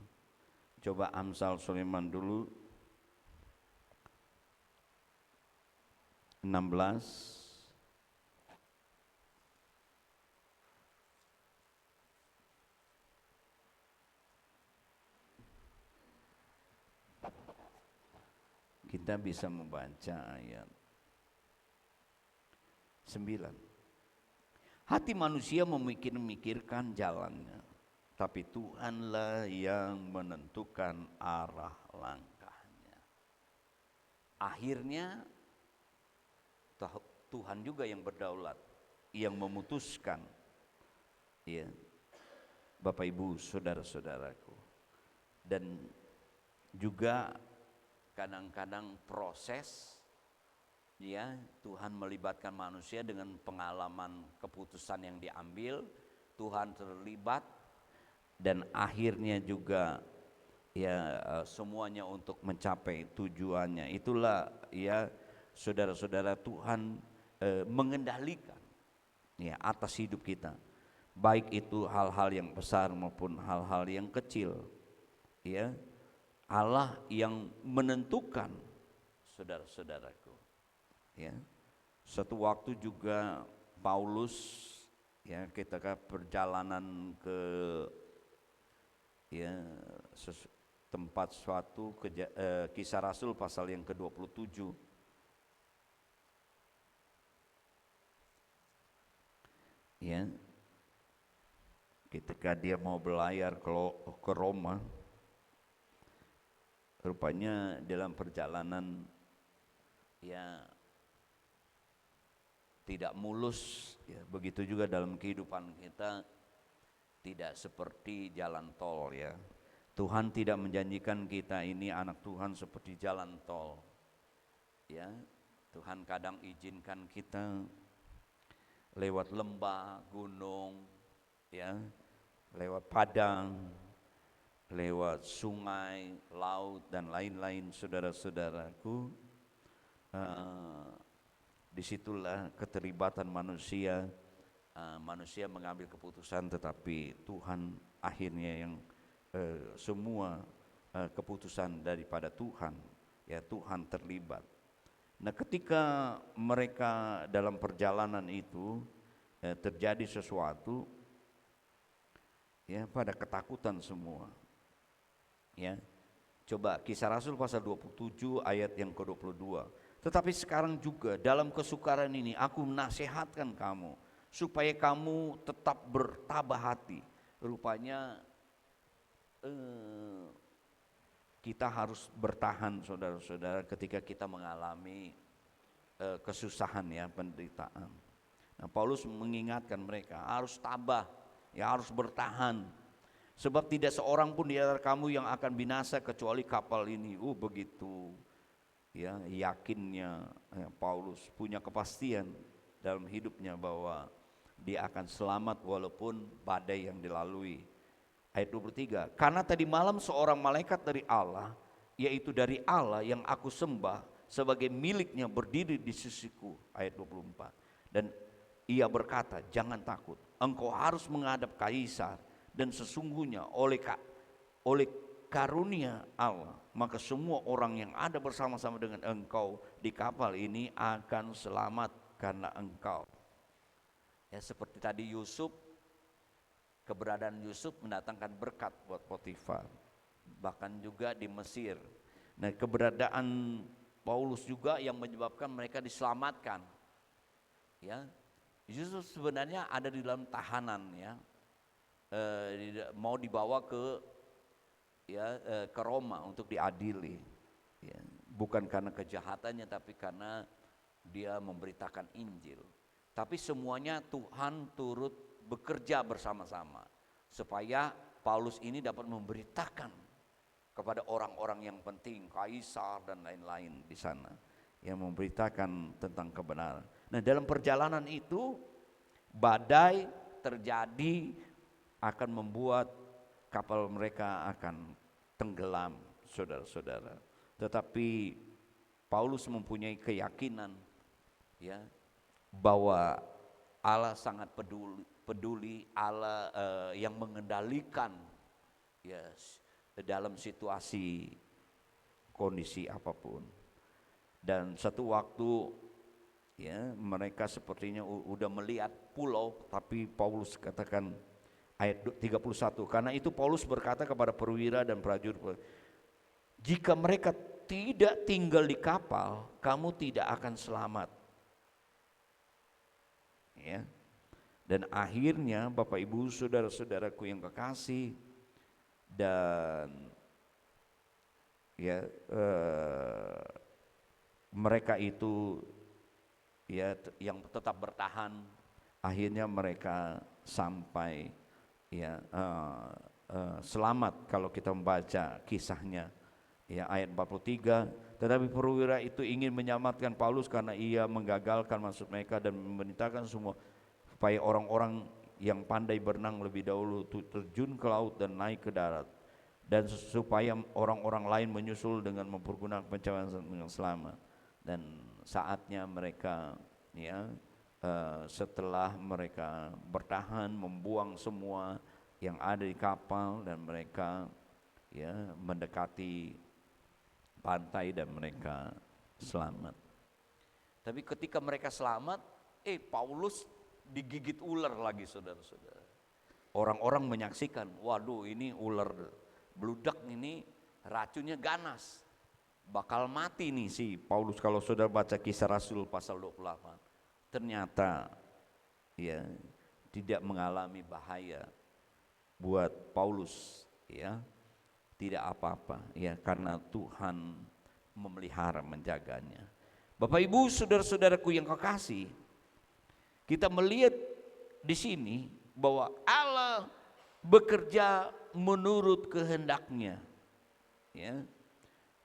Coba Amsal Soleman dulu 16. Kita bisa membaca ayat 9. Hati manusia memikirkan jalannya, tapi Tuhanlah yang menentukan arah langkahnya. Akhirnya Tuhan juga yang berdaulat, yang memutuskan. Ya, Bapak Ibu, saudara-saudaraku. Dan juga kadang-kadang proses, ya, Tuhan melibatkan manusia dengan pengalaman keputusan yang diambil, Tuhan terlibat, dan akhirnya juga ya semuanya untuk mencapai tujuannya. Itulah ya saudara-saudara, Tuhan mengendalikan ya atas hidup kita. baik itu hal-hal yang besar maupun hal-hal yang kecil, ya. Allah yang menentukan, saudara-saudaraku, ya. Suatu waktu juga Paulus, ya, ketika perjalanan ke, ya, tempat suatu Kisah Rasul pasal yang ke-27, ya, ketika dia mau berlayar ke Roma, rupanya dalam perjalanan, ya, tidak mulus, ya. Begitu juga dalam kehidupan kita, tidak seperti jalan tol, ya. Tuhan tidak menjanjikan kita ini anak Tuhan seperti jalan tol, ya. Tuhan kadang izinkan kita lewat lembah, gunung, ya, lewat padang, lewat sungai, laut dan lain-lain, saudara-saudaraku. Disitulah keterlibatan manusia. Manusia mengambil keputusan, tetapi Tuhan akhirnya yang semua keputusan daripada Tuhan, ya, Tuhan terlibat. Nah, ketika mereka dalam perjalanan itu terjadi sesuatu, ya, pada ketakutan semua, ya. Coba Kisah Rasul pasal 27 ayat yang ke-22. Tetapi sekarang juga dalam kesukaran ini aku menasihatkan kamu supaya kamu tetap bertabah hati. Rupanya kita harus bertahan, saudara-saudara, ketika kita mengalami kesusahan, ya, penderitaan. Nah, Paulus mengingatkan mereka harus tabah, ya, harus bertahan. Sebab tidak seorang pun di antara kamu yang akan binasa kecuali kapal ini. Begitu, ya, yakinnya, ya, Paulus punya kepastian dalam hidupnya bahwa dia akan selamat walaupun badai yang dilalui. Ayat 23, karena tadi malam seorang malaikat dari Allah, yaitu dari Allah yang aku sembah sebagai miliknya, berdiri di sisiku. Ayat 24, dan ia berkata, jangan takut, engkau harus menghadap Kaisar, dan sesungguhnya oleh karunia Allah, maka semua orang yang ada bersama-sama dengan engkau di kapal ini akan selamat karena engkau. Ya, seperti tadi Yusuf, keberadaan Yusuf mendatangkan berkat buat Potifar, bahkan juga di Mesir. Nah, keberadaan Paulus juga yang menyebabkan mereka diselamatkan, ya. Yusuf sebenarnya ada di dalam tahanan, ya, mau dibawa ke, ya, ke Roma untuk diadili, ya. Bukan karena kejahatannya, tapi karena dia memberitakan Injil. Tapi semuanya Tuhan turut bekerja bersama-sama supaya Paulus ini dapat memberitakan kepada orang-orang yang penting, Kaisar dan lain-lain di sana, yang memberitakan tentang kebenaran. Nah, dalam perjalanan itu badai terjadi, akan membuat kapal mereka akan tenggelam, saudara-saudara. Tetapi Paulus mempunyai keyakinan, ya, bahwa Allah sangat peduli, Allah yang mengendalikan, ya, dalam situasi kondisi apapun. Dan satu waktu, ya, mereka sepertinya udah melihat pulau, tapi Paulus katakan, ayat 31, karena itu Paulus berkata kepada perwira dan prajurit, jika mereka tidak tinggal di kapal, kamu tidak akan selamat, ya. Dan akhirnya Bapak Ibu saudara-saudaraku yang kekasih, dan, ya, mereka itu, ya, yang tetap bertahan, akhirnya mereka sampai, ya, selamat kalau kita membaca kisahnya, ya, ayat 43. Tetapi perwira itu ingin menyelamatkan Paulus karena ia menggagalkan maksud mereka dan memerintahkan semua supaya orang-orang yang pandai berenang lebih dahulu terjun ke laut dan naik ke darat, dan supaya orang-orang lain menyusul dengan mempergunakan pencapaian dengan selamat. Dan saatnya mereka, ya, setelah mereka bertahan membuang semua yang ada di kapal dan mereka mendekati pantai dan mereka selamat. Tapi ketika mereka selamat, Paulus digigit ular lagi, saudara-saudara. Orang-orang menyaksikan, waduh ini ular bludak, ini racunnya ganas. Bakal mati nih si Paulus kalau saudara baca Kisah Rasul pasal 28. Ternyata tidak mengalami bahaya buat Paulus, tidak apa-apa karena Tuhan memelihara, menjaganya. Bapak Ibu, saudara-saudaraku yang kekasih, kita melihat di sini bahwa Allah bekerja menurut kehendaknya.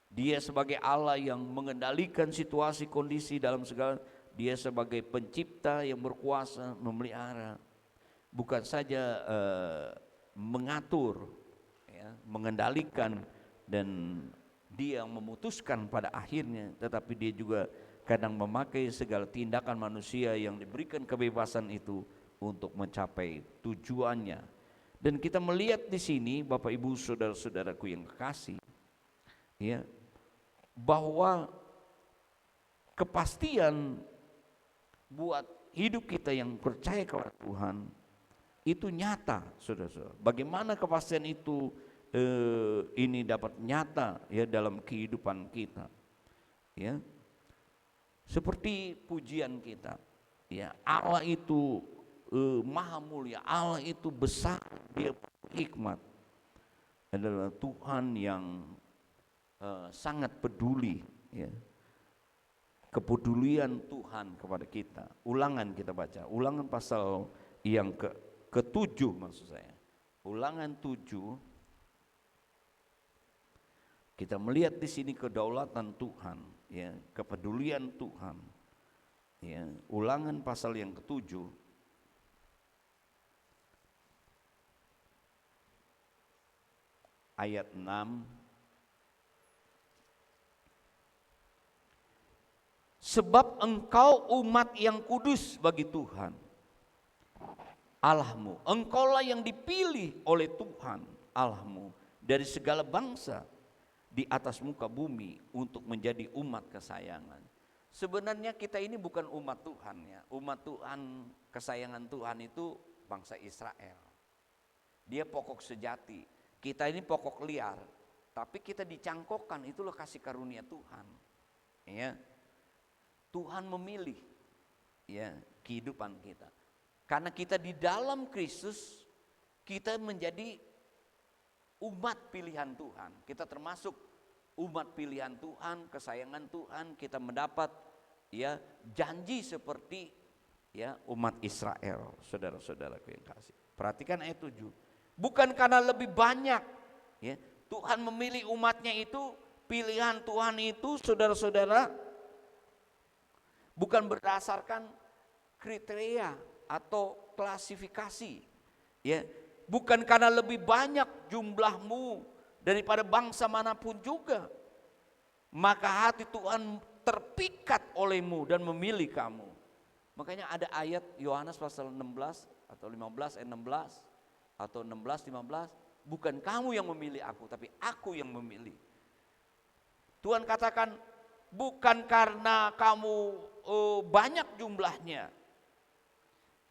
Dia sebagai Allah yang mengendalikan situasi kondisi dalam segala. Dia sebagai pencipta yang berkuasa memelihara, bukan saja mengatur, mengendalikan, dan dia yang memutuskan pada akhirnya, tetapi dia juga kadang memakai segala tindakan manusia yang diberikan kebebasan itu untuk mencapai tujuannya. Dan kita melihat di sini, Bapak Ibu saudara-saudaraku yang kekasih, bahwa kepastian buat hidup kita yang percaya kepada Tuhan itu nyata, saudara-saudara. Bagaimana kepastian itu ini dapat nyata dalam kehidupan kita, seperti pujian kita, Allah itu maha mulia, Allah itu besar, dia hikmat, adalah Tuhan yang sangat peduli, kepedulian Tuhan kepada kita. Ulangan kita baca, Ulangan pasal yang ke-7 maksud saya, Ulangan 7. Kita melihat di sini kedaulatan Tuhan, kepedulian Tuhan. Ulangan pasal yang ke-7 ayat 6. Sebab engkau umat yang kudus bagi Tuhan Allahmu. Engkaulah yang dipilih oleh Tuhan Allahmu dari segala bangsa di atas muka bumi untuk menjadi umat kesayangan. Sebenarnya kita ini bukan umat Tuhan, Umat Tuhan, kesayangan Tuhan itu bangsa Israel. Dia pokok sejati. Kita ini pokok liar, tapi kita dicangkokkan, itulah kasih karunia Tuhan. Tuhan memilih kehidupan kita. Karena kita di dalam Kristus, kita menjadi umat pilihan Tuhan. Kita termasuk umat pilihan Tuhan, kesayangan Tuhan. Kita mendapat janji seperti umat Israel, saudara-saudaraku yang kasih. Perhatikan ayat 7. Bukan karena lebih banyak, Tuhan memilih umatnya itu, pilihan Tuhan itu, saudara-saudara, bukan berdasarkan kriteria atau klasifikasi, bukan karena lebih banyak jumlahmu daripada bangsa manapun juga, maka hati Tuhan terpikat olehmu dan memilih kamu. Makanya ada ayat Yohanes pasal 16 atau 15 ayat 16 atau 16-15, bukan kamu yang memilih aku, tapi aku yang memilih. Tuhan katakan, bukan karena kamu banyak jumlahnya,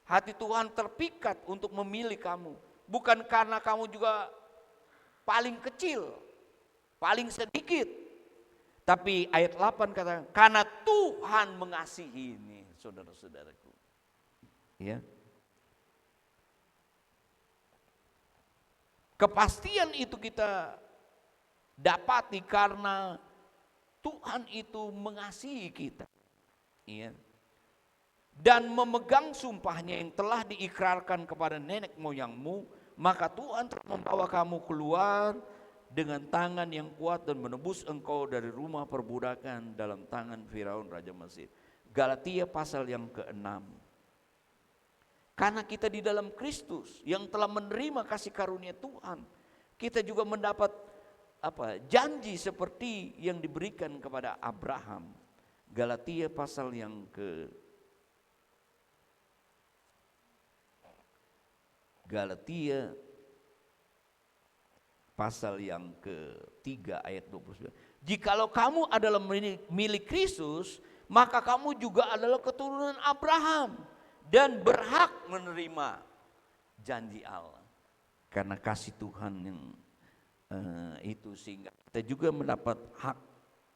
hati Tuhan terpikat untuk memilih kamu. Bukan karena kamu juga paling kecil, paling sedikit. Tapi ayat 8 katakan, karena Tuhan mengasihi ini, saudara-saudaraku. Kepastian itu kita dapati karena Tuhan itu mengasihi kita. Dan memegang sumpahnya yang telah diikrarkan kepada nenek moyangmu, maka Tuhan telah membawa kamu keluar dengan tangan yang kuat dan menebus engkau dari rumah perbudakan dalam tangan Firaun Raja Mesir. Galatia pasal yang ke-6. Karena kita di dalam Kristus yang telah menerima kasih karunia Tuhan, kita juga mendapat janji seperti yang diberikan kepada Abraham. Galatia pasal yang ke Galatia pasal yang ketiga ayat 29. Jikalau kamu adalah milik Kristus, maka kamu juga adalah keturunan Abraham dan berhak menerima janji Allah. Karena kasih Tuhan yang itu sehingga kita juga mendapat hak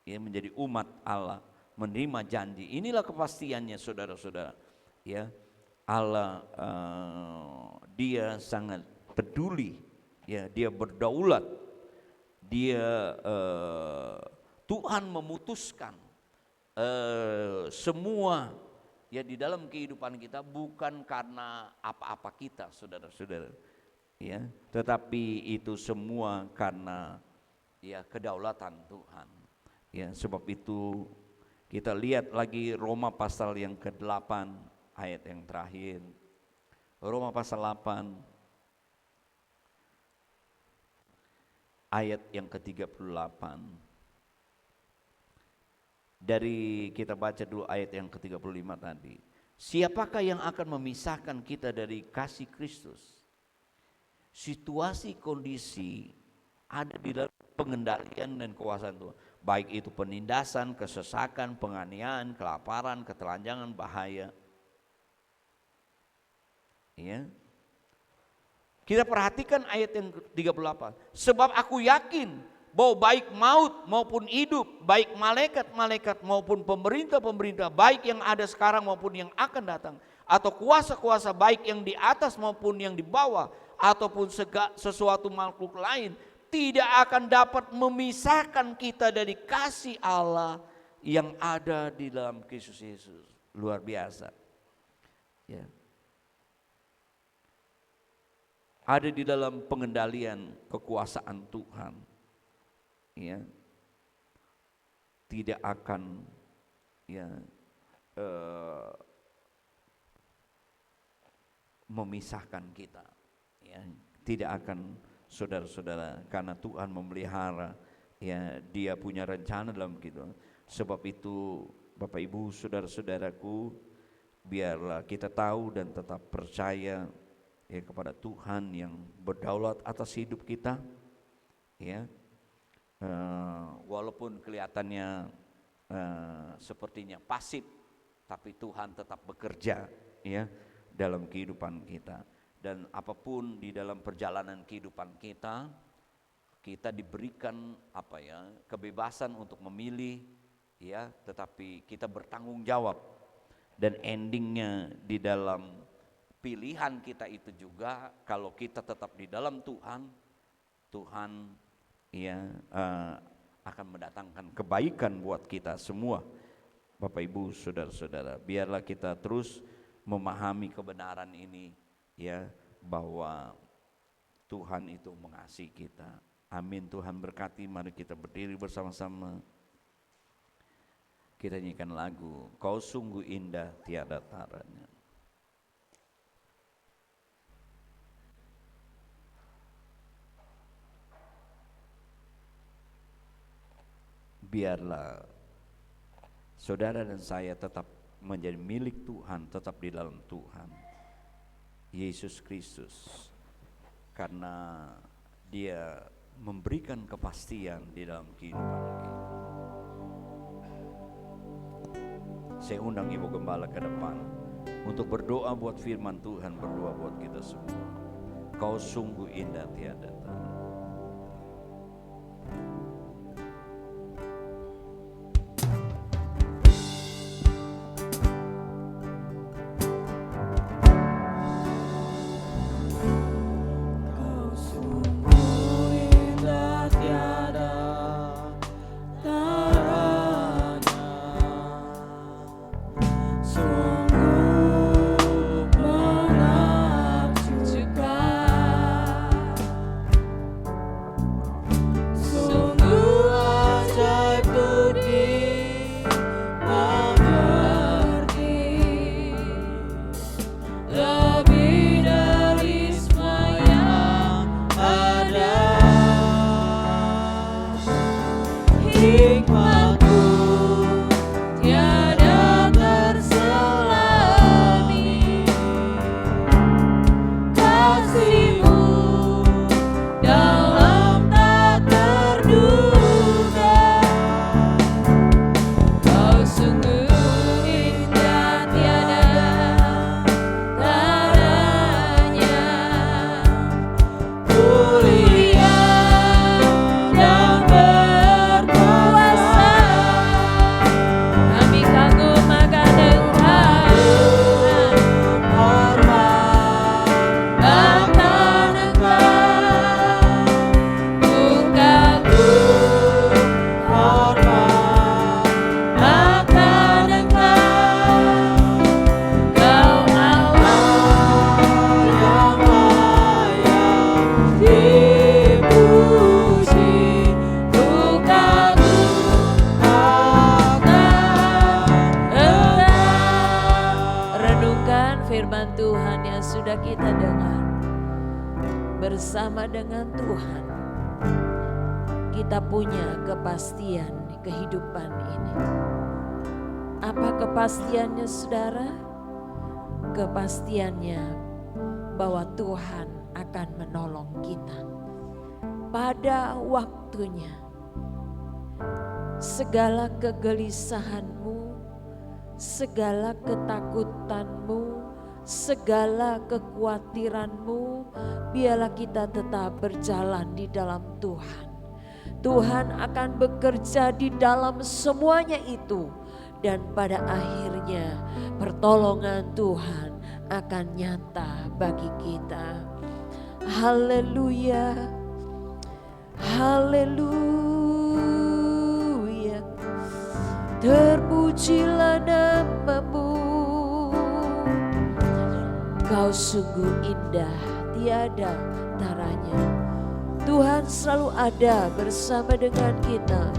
ya menjadi umat Allah, menerima janji. Inilah kepastiannya saudara-saudara. Ya, Allah dia sangat peduli, ya, dia berdaulat. Dia Tuhan memutuskan semua ya di dalam kehidupan kita bukan karena apa-apa kita, saudara-saudara. Ya, tetapi itu semua karena ya kedaulatan Tuhan. Ya, sebab itu kita lihat lagi Roma pasal yang ke-8 ayat yang terakhir. Roma pasal 8 ayat yang ke-38. Dari kita baca dulu ayat yang ke-35 tadi. Siapakah yang akan memisahkan kita dari kasih Kristus? Situasi kondisi ada di dalam pengendalian dan kekuasaan Tuhan. Baik itu penindasan, kesesakan, penganiayaan, kelaparan, ketelanjangan, bahaya. Ya. Kita perhatikan ayat yang ke-38. Sebab aku yakin bahwa baik maut maupun hidup, baik malaikat-malaikat maupun pemerintah-pemerintah, baik yang ada sekarang maupun yang akan datang, atau kuasa-kuasa baik yang di atas maupun yang di bawah, ataupun sesuatu makhluk lain, tidak akan dapat memisahkan kita dari kasih Allah yang ada di dalam Kristus Yesus. Luar biasa. Ya. Ada di dalam pengendalian kekuasaan Tuhan. Ya. Tidak akan ya memisahkan kita. Ya, tidak akan, saudara-saudara, karena Tuhan memelihara, ya, Dia punya rencana dalam kita. Sebab itu Bapak Ibu, saudara-saudaraku, biarlah kita tahu dan tetap percaya ya kepada Tuhan yang berdaulat atas hidup kita. Ya, walaupun kelihatannya sepertinya pasif, tapi Tuhan tetap bekerja ya dalam kehidupan kita. Dan apapun di dalam perjalanan kehidupan kita, kita diberikan kebebasan untuk memilih, ya, tetapi kita bertanggung jawab. Dan endingnya di dalam pilihan kita itu juga, kalau kita tetap di dalam Tuhan, Tuhan ya akan mendatangkan kebaikan buat kita semua. Bapak Ibu, saudara-saudara, biarlah kita terus memahami kebenaran ini. Ya, bahwa Tuhan itu mengasihi kita. Amin. Tuhan berkati. Mari kita berdiri bersama-sama. Kita nyanyikan lagu Kau Sungguh Indah Tiada Taranya. Biarlah saudara dan saya tetap menjadi milik Tuhan, tetap di dalam Tuhan Yesus Kristus, karena Dia memberikan kepastian di dalam kehidupan kita. Saya undang Ibu Gembala ke depan untuk berdoa buat firman Tuhan, berdoa buat kita semua. Kau sungguh indah tiada tara. bersama dengan Tuhan, kita punya kepastian di kehidupan ini. Apa kepastiannya saudara? Kepastiannya bahwa Tuhan akan menolong kita pada waktunya. Segala kegelisahanmu, segala ketakutanmu, segala kekhawatiranmu, biarlah kita tetap berjalan di dalam Tuhan. Tuhan akan bekerja di dalam semuanya itu, dan pada akhirnya pertolongan Tuhan akan nyata bagi kita. Haleluya, haleluya, terpujilah nama-Mu. Kau sungguh indah, tiada taranya. Tuhan selalu ada bersama dengan kita.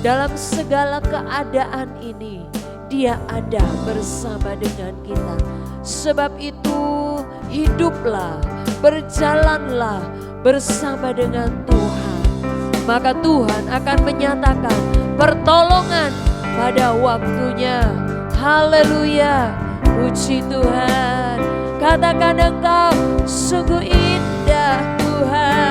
Dalam segala keadaan ini, Dia ada bersama dengan kita. Sebab itu, hiduplah, berjalanlah bersama dengan Tuhan. Maka Tuhan akan menyatakan pertolongan pada waktunya. Haleluya, puji Tuhan. Katakan engkau sungguh indah Tuhan.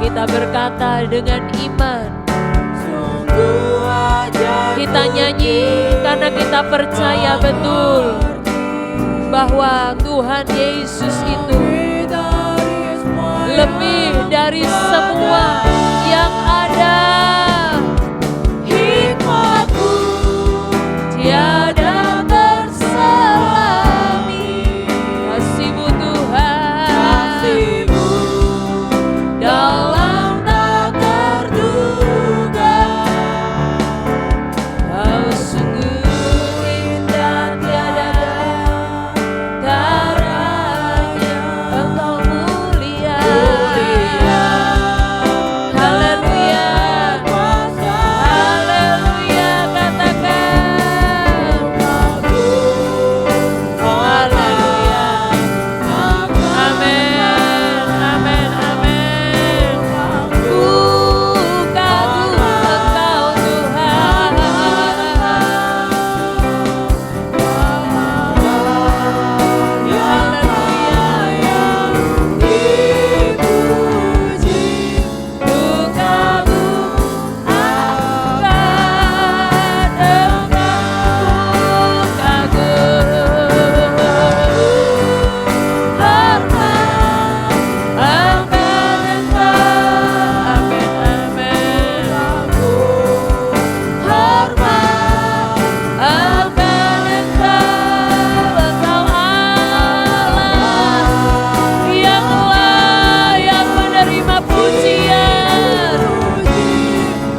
Kita berkata dengan iman, kita nyanyi karena kita percaya betul bahwa Tuhan Yesus itu lebih dari semua yang ada. Hikmat-Mu tiada terselami, kasih-Mu Tuhan dalam tak terduga. Kau sungguh indah, tiada taranya, Engkau mulia. Haleluya, haleluya, katakan haleluya. Amin, amin, amin. Kagum Engkau Tuhan. Haleluya, dipuji. Ku kagum akan Engkau, kagum hormat akan Engkau. Amin, amin. Hormat akan Engkau, Engkau Allah yang layak menerima pujian.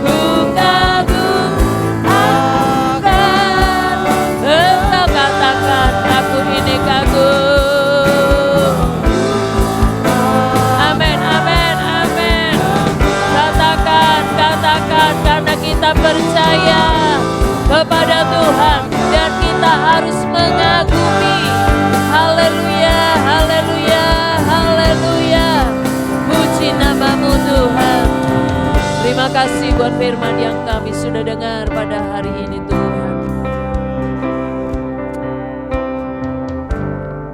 Ku kagum akan Engkau, katakan aku ini kagum. Amin, amin, amin. Katakan karena kita percaya kepada Tuhan dan kita harus mengagumi. Haleluya, haleluya, haleluya. Puji nama-Mu Tuhan. Terima kasih buat firman yang kami sudah dengar pada hari ini Tuhan.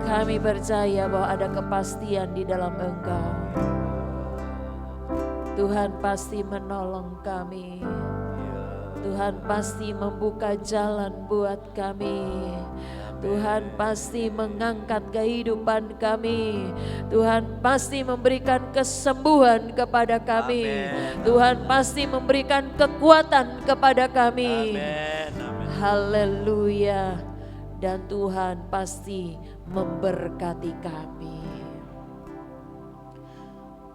Kami percaya bahwa ada kepastian di dalam Engkau. Tuhan pasti menolong kami. Tuhan pasti membuka jalan buat kami. Tuhan pasti mengangkat kehidupan kami. Tuhan pasti memberikan kesembuhan kepada kami. Tuhan pasti memberikan kekuatan kepada kami. Haleluya. Dan Tuhan pasti memberkati kami.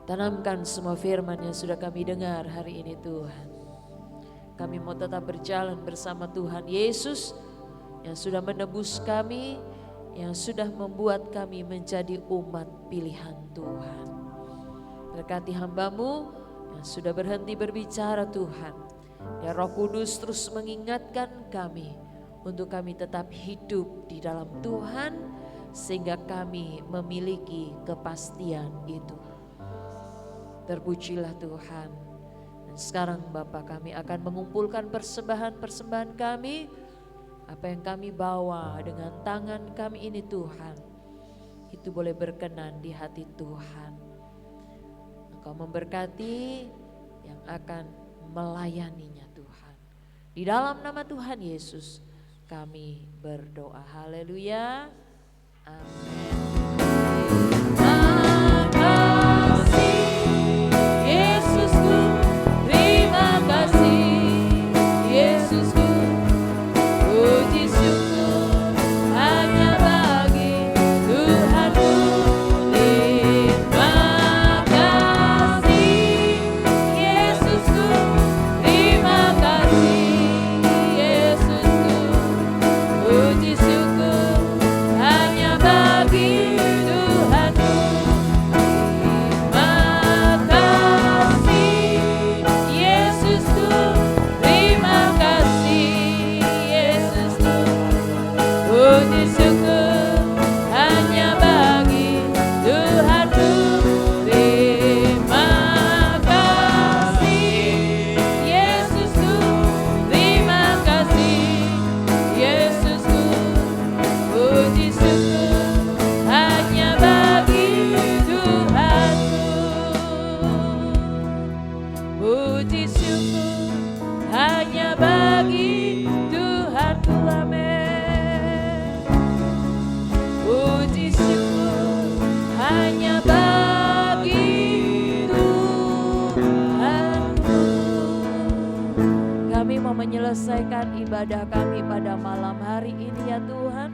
Tanamkan semua firman yang sudah kami dengar hari ini Tuhan. Kami mau tetap berjalan bersama Tuhan Yesus yang sudah menebus kami, yang sudah membuat kami menjadi umat pilihan Tuhan. Berkati hamba-Mu yang sudah berhenti berbicara Tuhan. Ya Roh Kudus terus mengingatkan kami untuk kami tetap hidup di dalam Tuhan sehingga kami memiliki kepastian itu. Terpujilah Tuhan. Dan sekarang Bapa, kami akan mengumpulkan persembahan-persembahan kami, apa yang kami bawa dengan tangan kami ini Tuhan, itu boleh berkenan di hati Tuhan. Engkau memberkati yang akan melayaninya Tuhan. Di dalam nama Tuhan Yesus kami berdoa. Haleluya. Amin. Yesusku, terima kasih. Yesusku, puji syukur hanya bagi Tuhanku. Terima kasih. Yesusku, terima kasih. Yesusku, puji syukur hanya bagi Tuhanku. Puji syukur hanya bagi Tuhanku. Terima kasih Yesusku, terima kasih Yesusku. Puji syukur hanya bagi Tuhanku. Puji syukur hanya bagi Tuhanku. Amin. Puji syukur hanya bagi Tuhanku. Kami mau menyelesaikan ibadah kami pada malam hari ini ya Tuhan.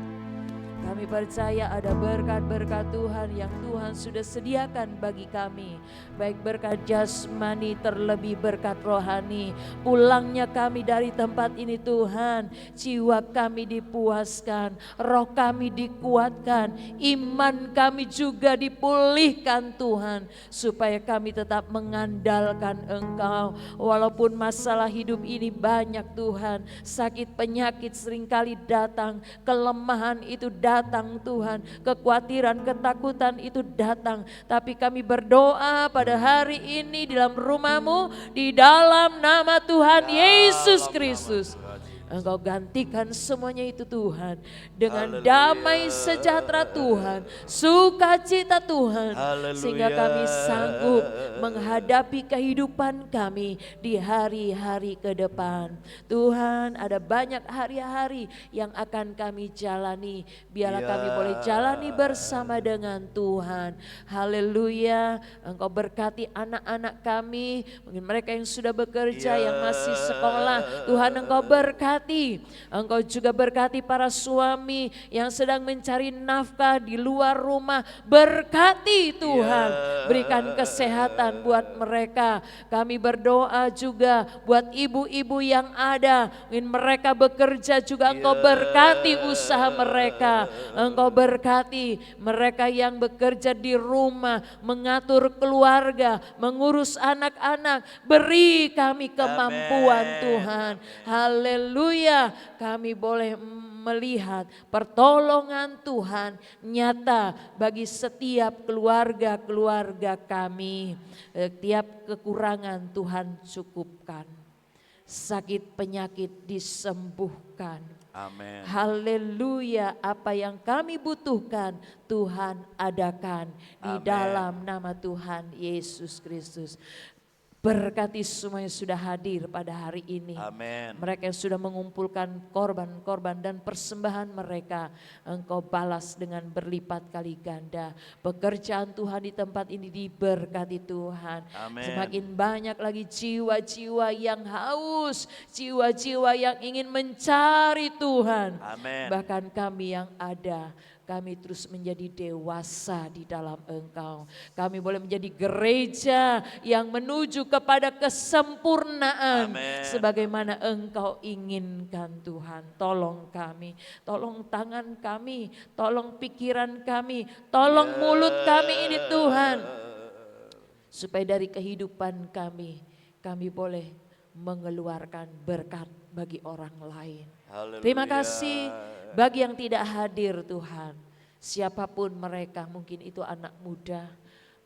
Kami percaya ada berkat-berkat Tuhan yang Tuhan sudah sediakan bagi kami. Baik berkat jasmani terlebih berkat rohani. Pulangnya kami dari tempat ini Tuhan, jiwa kami dipuaskan, roh kami dikuatkan, iman kami juga dipulihkan Tuhan. Supaya kami tetap mengandalkan Engkau. Walaupun masalah hidup ini banyak Tuhan, sakit penyakit seringkali datang, kelemahan itu datang Tuhan, kekhawatiran, ketakutan itu datang. Tapi kami berdoa pada hari ini di dalam rumah-Mu, di dalam nama Tuhan Yesus Kristus. Engkau gantikan semuanya itu Tuhan dengan damai sejahtera Tuhan, sukacita Tuhan, sehingga kami sanggup menghadapi kehidupan kami di hari-hari ke depan. Tuhan, ada banyak hari-hari yang akan kami jalani, biarlah kami boleh jalani bersama dengan Tuhan. Haleluya. Engkau berkati anak-anak kami, mungkin mereka yang sudah bekerja, yang masih sekolah, Tuhan Engkau berkati. Engkau juga berkati para suami yang sedang mencari nafkah di luar rumah. Berkati Tuhan, berikan kesehatan buat mereka. Kami berdoa juga buat ibu-ibu yang ada, mungkin mereka bekerja juga, Engkau berkati usaha mereka. Engkau berkati mereka yang bekerja di rumah, mengatur keluarga, mengurus anak-anak. Beri kami kemampuan Tuhan. Haleluya. Kami boleh melihat pertolongan Tuhan nyata bagi setiap keluarga-keluarga kami. Tiap kekurangan Tuhan cukupkan. Sakit penyakit disembuhkan. Amin. Haleluya, apa yang kami butuhkan Tuhan adakan di dalam nama Tuhan Yesus Kristus. Berkati semua yang sudah hadir pada hari ini. Amin. Mereka yang sudah mengumpulkan korban-korban dan persembahan mereka, Engkau balas dengan berlipat kali ganda. Pekerjaan Tuhan di tempat ini diberkati Tuhan. Amin. Semakin banyak lagi jiwa-jiwa yang haus, jiwa-jiwa yang ingin mencari Tuhan. Amin. Bahkan kami yang ada, kami terus menjadi dewasa di dalam Engkau. Kami boleh menjadi gereja yang menuju kepada kesempurnaan Amin. sebagaimana Engkau inginkan Tuhan. Tolong kami, tolong tangan kami, tolong pikiran kami, tolong mulut kami ini Tuhan. Supaya dari kehidupan kami boleh mengeluarkan berkat bagi orang lain. Haleluya. Terima kasih bagi yang tidak hadir Tuhan. Siapapun mereka, mungkin itu anak muda,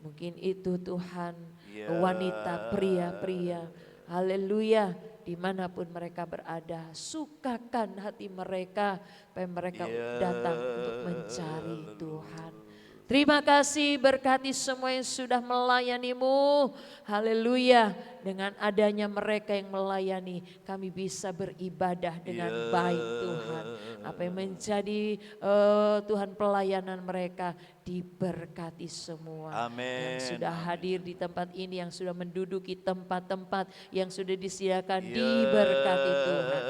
mungkin itu Tuhan wanita, pria-pria. Haleluya, dimanapun mereka berada, sukakan hati mereka supaya mereka datang untuk mencari Tuhan. Terima kasih, berkati semua yang sudah melayani-Mu. Haleluya. Dengan adanya mereka yang melayani, kami bisa beribadah dengan baik Tuhan. Apa yang menjadi Tuhan pelayanan mereka diberkati semua. Amin. Yang sudah hadir di tempat ini, yang sudah menduduki tempat-tempat yang sudah disediakan, diberkati Tuhan.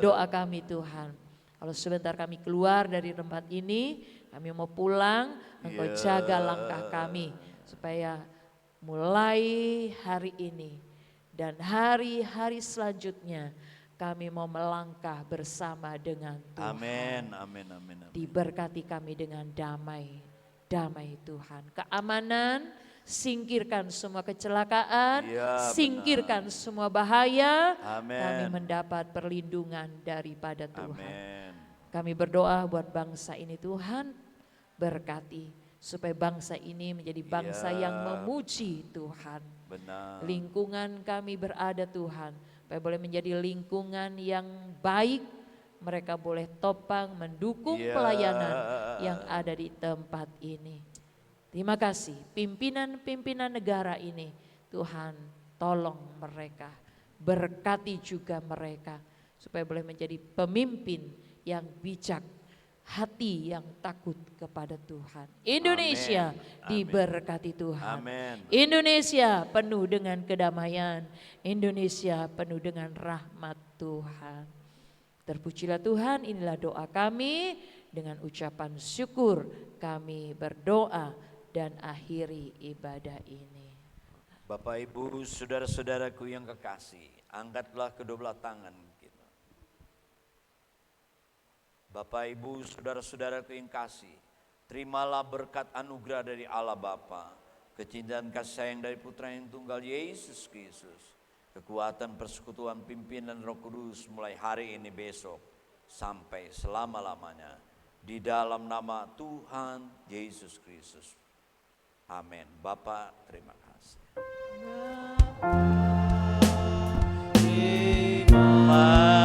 Doa kami Tuhan, kalau sebentar kami keluar dari tempat ini, kami mau pulang, Engkau jaga langkah kami supaya mulai hari ini dan hari-hari selanjutnya kami mau melangkah bersama dengan Tuhan. Amin, amin, amin, amin. Diberkati kami dengan damai, damai Tuhan. Keamanan, singkirkan semua kecelakaan, singkirkan semua bahaya. Amin. Kami mendapat perlindungan daripada Tuhan. Amin. Kami berdoa buat bangsa ini Tuhan, berkati supaya bangsa ini menjadi bangsa yang memuji Tuhan. Benar. Lingkungan kami berada Tuhan, supaya boleh menjadi lingkungan yang baik, mereka boleh topang mendukung pelayanan yang ada di tempat ini. Terima kasih pimpinan-pimpinan negara ini, Tuhan tolong mereka, berkati juga mereka supaya boleh menjadi pemimpin yang bijak, hati yang takut kepada Tuhan. Indonesia diberkati Tuhan. Amin. Indonesia penuh dengan kedamaian. Indonesia penuh dengan rahmat Tuhan. Terpujilah Tuhan, inilah doa kami. Dengan ucapan syukur kami berdoa dan akhiri ibadah ini. Bapak Ibu, saudara-saudaraku yang kekasih, angkatlah kedua belah tangan kita. Bapak Ibu, saudara-saudaraku yang kasih, terimalah berkat anugerah dari Allah Bapa, kecintaan kasih sayang dari Putra yang tunggal Yesus Kristus, kekuatan persekutuan pimpinan Roh Kudus mulai hari ini besok sampai selama-lamanya, di dalam nama Tuhan Yesus Kristus. Amin. Bapak, terima kasih. Terima